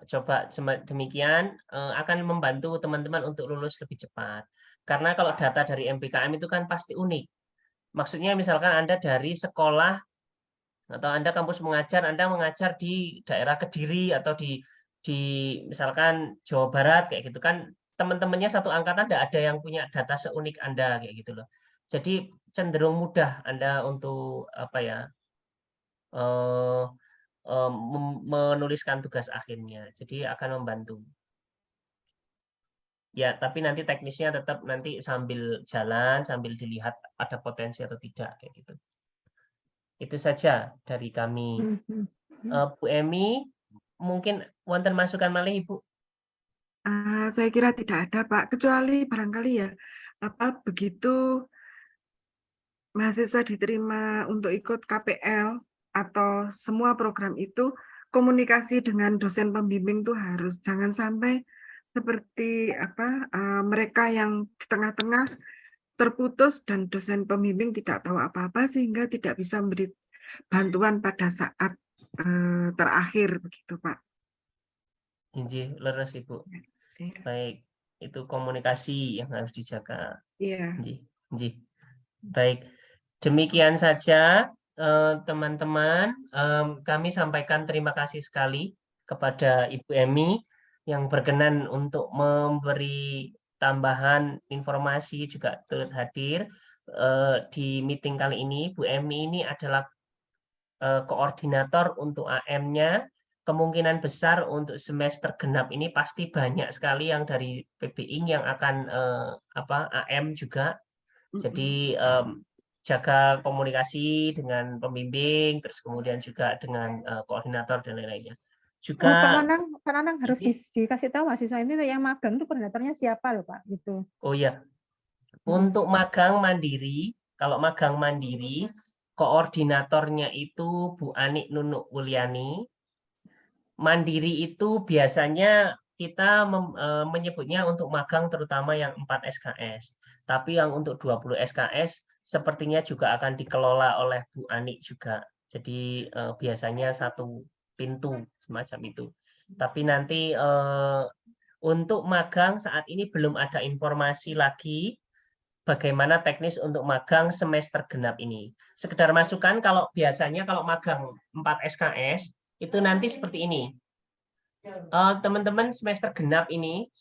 Coba demikian akan membantu teman-teman untuk lulus lebih cepat. Karena kalau data dari MBKM itu kan pasti unik. Maksudnya misalkan Anda dari sekolah atau Anda kampus mengajar, Anda mengajar di daerah Kediri atau di misalkan Jawa Barat kayak gitu kan, teman-temannya satu angkatan tidak ada yang punya data seunik Anda kayak gitu loh. Jadi cenderung mudah Anda untuk menuliskan tugas akhirnya. Jadi akan membantu. Ya, tapi nanti teknisnya tetap nanti sambil jalan, sambil dilihat ada potensi atau tidak kayak gitu. Itu saja dari kami. Bu Emi, mungkin wonten masukan malih Ibu? Saya kira tidak ada, Pak. Kecuali barangkali ya, begitu mahasiswa diterima untuk ikut KPL atau semua program itu, komunikasi dengan dosen pembimbing itu harus jangan sampai seperti mereka yang di tengah-tengah terputus dan dosen pembimbing tidak tahu apa-apa sehingga tidak bisa memberi bantuan pada saat terakhir begitu, Pak. Injih, leres Ibu. Iya. Baik, itu komunikasi yang harus dijaga. Iya. Injih. Baik, demikian saja teman-teman. Kami sampaikan terima kasih sekali kepada Ibu Emi yang berkenan untuk memberi tambahan informasi juga turut hadir di meeting kali ini. Bu Emi ini adalah koordinator untuk AM-nya. Kemungkinan besar untuk semester genap ini pasti banyak sekali yang dari PBI yang akan AM juga. Jadi jaga komunikasi dengan pembimbing, terus kemudian juga dengan koordinator dan lain-lainnya. Juga Pak Nanang harus dikasih tahu mahasiswa ini yang magang itu koordinatornya siapa loh Pak? Gitu. Oh ya, untuk magang mandiri, kalau magang mandiri, koordinatornya itu Bu Anik Nunuk Wuliani. mandiri itu biasanya kita menyebutnya untuk magang terutama yang 4 SKS. Tapi yang untuk 20 SKS sepertinya juga akan dikelola oleh Bu Ani juga. Jadi biasanya satu pintu semacam itu. Tapi nanti untuk magang saat ini belum ada informasi lagi bagaimana teknis untuk magang semester genap ini. Sekedar masukan, kalau biasanya kalau magang 4 SKS itu nanti seperti ini. Teman-teman semester genap ini,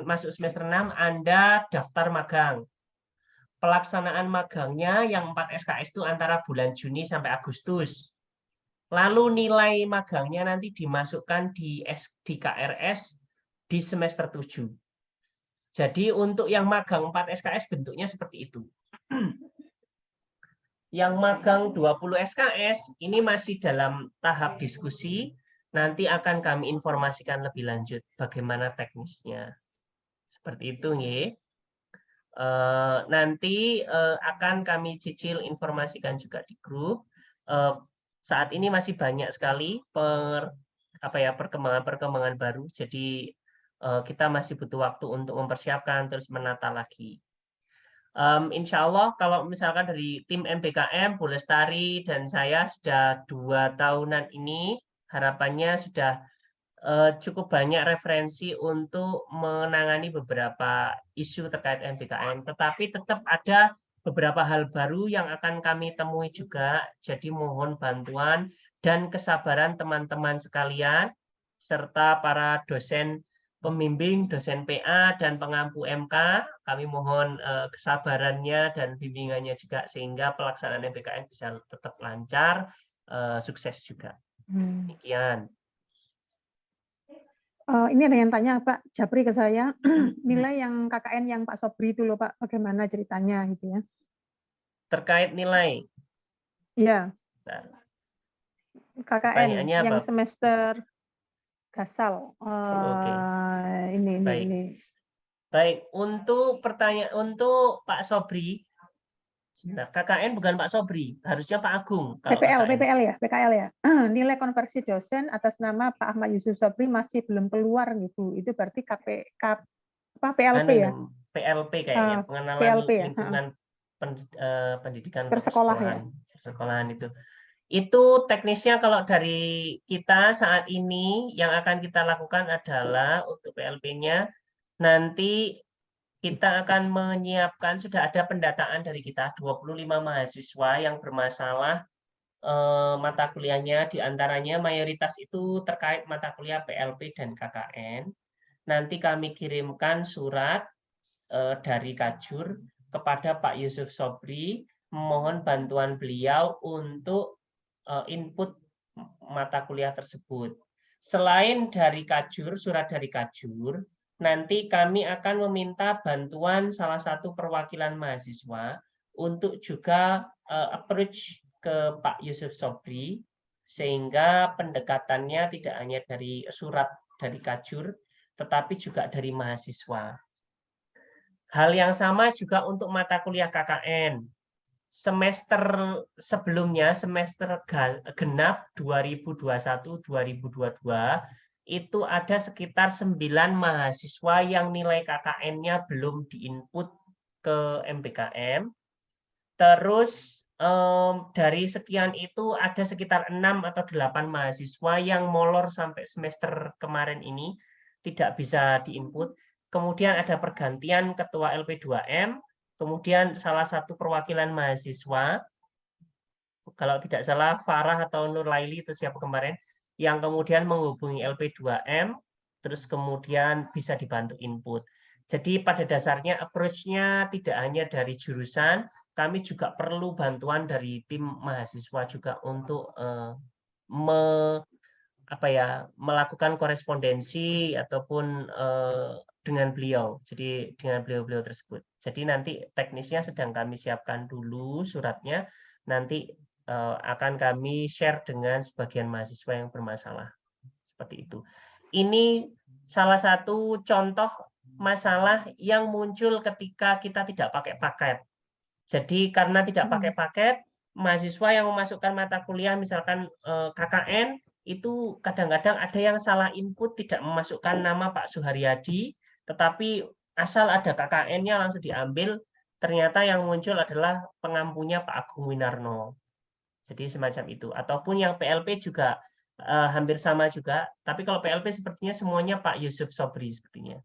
masuk semester 6, Anda daftar magang. Pelaksanaan magangnya yang 4 SKS itu antara bulan Juni sampai Agustus. Lalu nilai magangnya nanti dimasukkan di KRS di semester 7. Jadi untuk yang magang 4 SKS bentuknya seperti itu. Yang magang 20 SKS ini masih dalam tahap diskusi. Nanti akan kami informasikan lebih lanjut bagaimana teknisnya. Seperti itu, nggih. Nanti akan kami cicil informasikan juga di grup. Saat ini masih banyak sekali perkembangan-perkembangan baru. Jadi kita masih butuh waktu untuk mempersiapkan terus menata lagi. Insya Allah kalau misalkan dari tim MBKM, Bu Lestari dan saya sudah 2 tahunan ini, harapannya sudah cukup banyak referensi untuk menangani beberapa isu terkait MBKM. Tetapi tetap ada beberapa hal baru yang akan kami temui juga. Jadi mohon bantuan dan kesabaran teman-teman sekalian, serta para dosen pembimbing, dosen PA, dan pengampu MK, kami mohon kesabarannya dan bimbingannya juga sehingga pelaksanaan MBKM bisa tetap lancar, sukses juga. Demikian. Ini ada yang tanya Pak Japri ke saya, nilai yang KKN yang Pak Sobri itu loh Pak, bagaimana ceritanya gitu ya? Terkait nilai. Iya. Nah, KKN pertanyaannya yang apa? semester Gasal. Oke. Baik. Ini. Baik, untuk pertanyaan untuk Pak Sobri, sebentar, KKN bukan Pak Sobri, harusnya Pak Agung. Kalau PPL ya. Nilai konversi dosen atas nama Pak Ahmad Yusuf Sobri masih belum keluar gitu. Itu berarti PLP ya? PLP kayaknya, pengenalan PLP ya? lingkungan pendidikan Persekolahan ya? persekolahan itu. Itu teknisnya kalau dari kita saat ini yang akan kita lakukan adalah untuk PLP-nya nanti kita akan menyiapkan, sudah ada pendataan dari kita 25 mahasiswa yang bermasalah mata kuliahnya, diantaranya mayoritas itu terkait mata kuliah PLP dan KKN. Nanti kami kirimkan surat dari Kajur kepada Pak Yusuf Sobri, memohon bantuan beliau untuk input mata kuliah tersebut. Selain dari Kajur, surat dari Kajur, nanti kami akan meminta bantuan salah satu perwakilan mahasiswa untuk juga approach ke Pak Yusuf Sobri, sehingga pendekatannya tidak hanya dari surat dari Kajur, tetapi juga dari mahasiswa. Hal yang sama juga untuk mata kuliah KKN. Semester sebelumnya, semester genap 2021-2022, itu ada sekitar 9 mahasiswa yang nilai KKN-nya belum diinput ke MBKM. Terus dari sekian itu ada sekitar 6 atau 8 mahasiswa yang molor sampai semester kemarin ini, tidak bisa diinput. Kemudian ada pergantian ketua LP2M, kemudian salah satu perwakilan mahasiswa, kalau tidak salah Farah atau Nur Laili itu siapa kemarin, yang kemudian menghubungi LP2M, terus kemudian bisa dibantu input. Jadi pada dasarnya approach-nya tidak hanya dari jurusan, kami juga perlu bantuan dari tim mahasiswa juga untuk melakukan korespondensi ataupun dengan beliau. Jadi dengan beliau-beliau tersebut. Jadi nanti teknisnya sedang kami siapkan dulu suratnya. Nanti akan kami share dengan sebagian mahasiswa yang bermasalah. Seperti itu. Ini salah satu contoh masalah yang muncul ketika kita tidak pakai paket. Jadi karena tidak pakai paket, mahasiswa yang memasukkan mata kuliah misalkan KKN itu kadang-kadang ada yang salah input, tidak memasukkan nama Pak Suharyadi, tetapi asal ada KKN-nya langsung diambil, ternyata yang muncul adalah pengampunya Pak Agung Winarno. Jadi semacam itu. Ataupun yang PLP juga hampir sama juga, tapi kalau PLP sepertinya semuanya Pak Yusuf Sobri sepertinya.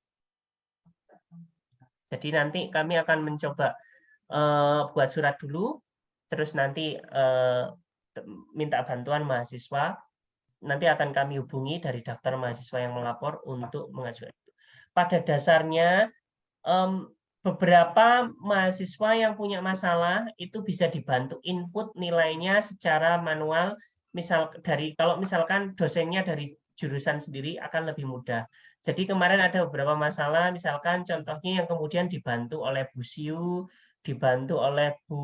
Jadi nanti kami akan mencoba buat surat dulu, terus nanti minta bantuan mahasiswa, nanti akan kami hubungi dari daftar mahasiswa yang melapor untuk mengajukan itu. Pada dasarnya beberapa mahasiswa yang punya masalah itu bisa dibantu input nilainya secara manual. Kalau misalkan dosennya dari jurusan sendiri akan lebih mudah. Jadi kemarin ada beberapa masalah, misalkan contohnya yang kemudian dibantu oleh Bu Siu, dibantu oleh Bu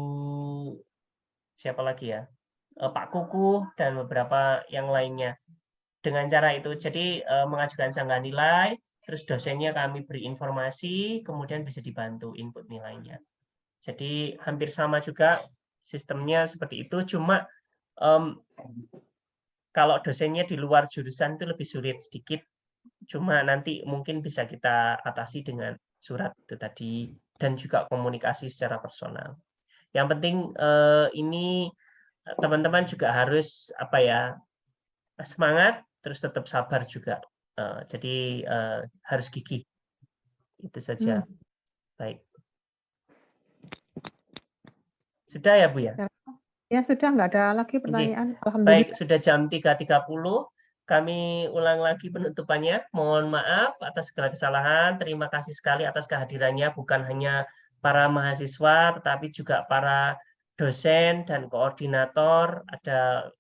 siapa lagi ya, Pak Kuku dan beberapa yang lainnya. Dengan cara itu, jadi mengajukan sanggah nilai, terus dosennya kami beri informasi, kemudian bisa dibantu input nilainya. Jadi hampir sama juga sistemnya seperti itu, cuma kalau dosennya di luar jurusan itu lebih sulit sedikit, cuma nanti mungkin bisa kita atasi dengan surat itu tadi, dan juga komunikasi secara personal. Yang penting ini teman-teman juga harus semangat, terus tetap sabar juga. Jadi harus gigih. Itu saja. Baik. Sudah ya Bu ya? Ya sudah, nggak ada lagi pertanyaan. Baik, sudah jam 3.30. Kami ulang lagi penutupannya. Mohon maaf atas segala kesalahan. Terima kasih sekali atas kehadirannya, bukan hanya para mahasiswa, tetapi juga para dosen dan koordinator.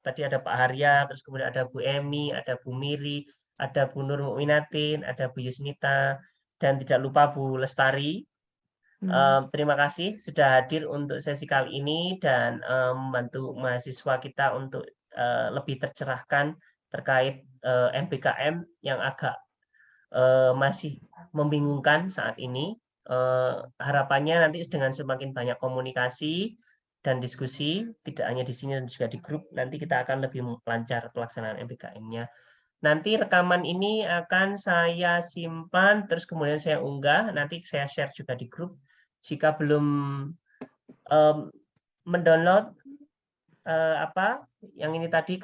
Tadi ada Pak Harya, terus kemudian ada Bu Emi, ada Bu Miri, ada Bu Nur Mukminatin, ada Bu Yusnita, dan tidak lupa Bu Lestari. Terima kasih sudah hadir untuk sesi kali ini dan membantu mahasiswa kita untuk lebih tercerahkan terkait MBKM yang agak masih membingungkan saat ini. Harapannya nanti dengan semakin banyak komunikasi dan diskusi, tidak hanya di sini dan juga di grup, nanti kita akan lebih lancar pelaksanaan MBKM-nya. Nanti rekaman ini akan saya simpan, terus kemudian saya unggah, nanti saya share juga di grup. Jika belum mendownload yang ini tadi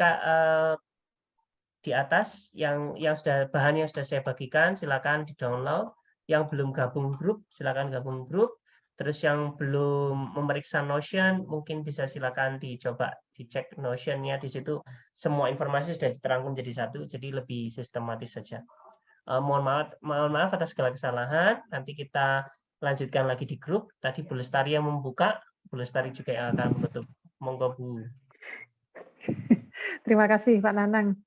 di atas, yang sudah bahan yang sudah saya bagikan, silakan di-download. Yang belum gabung grup, silakan gabung grup. Terus yang belum memeriksa Notion, mungkin bisa silakan dicoba dicek Notion-nya. Di situ semua informasi sudah diterangkan jadi satu, jadi lebih sistematis saja. Mohon maaf atas segala kesalahan. Nanti kita lanjutkan lagi di grup. Tadi Bu Lestari yang membuka, Bu Lestari juga yang akan menutup. Monggo Bu. Terima kasih Pak Nanang.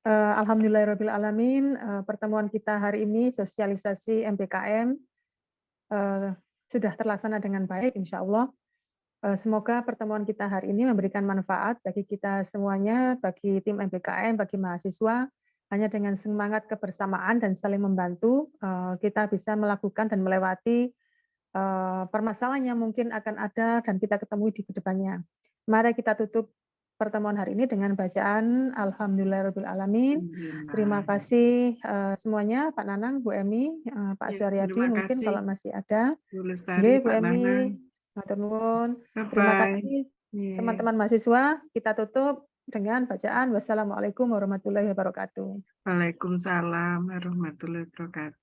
Alhamdulillahirrahmanirrahim. Pertemuan kita hari ini sosialisasi MBKM sudah terlaksana dengan baik, insya Allah. Semoga pertemuan kita hari ini memberikan manfaat bagi kita semuanya, bagi tim MBKM, bagi mahasiswa. Hanya dengan semangat kebersamaan dan saling membantu, kita bisa melakukan dan melewati permasalahan yang mungkin akan ada dan kita ketemu di kedepannya. Mari kita tutup pertemuan hari ini dengan bacaan Alhamdulillahirrahmanirrahim. Terima kasih semuanya, Pak Nanang, Bu Emi, Pak Suharyadi, mungkin kalau masih ada. Bu Lestari, Bu Pak Emi, Nanang. terima kasih teman-teman mahasiswa. Kita tutup dengan bacaan wassalamualaikum warahmatullahi wabarakatuh. Waalaikumsalam warahmatullahi wabarakatuh.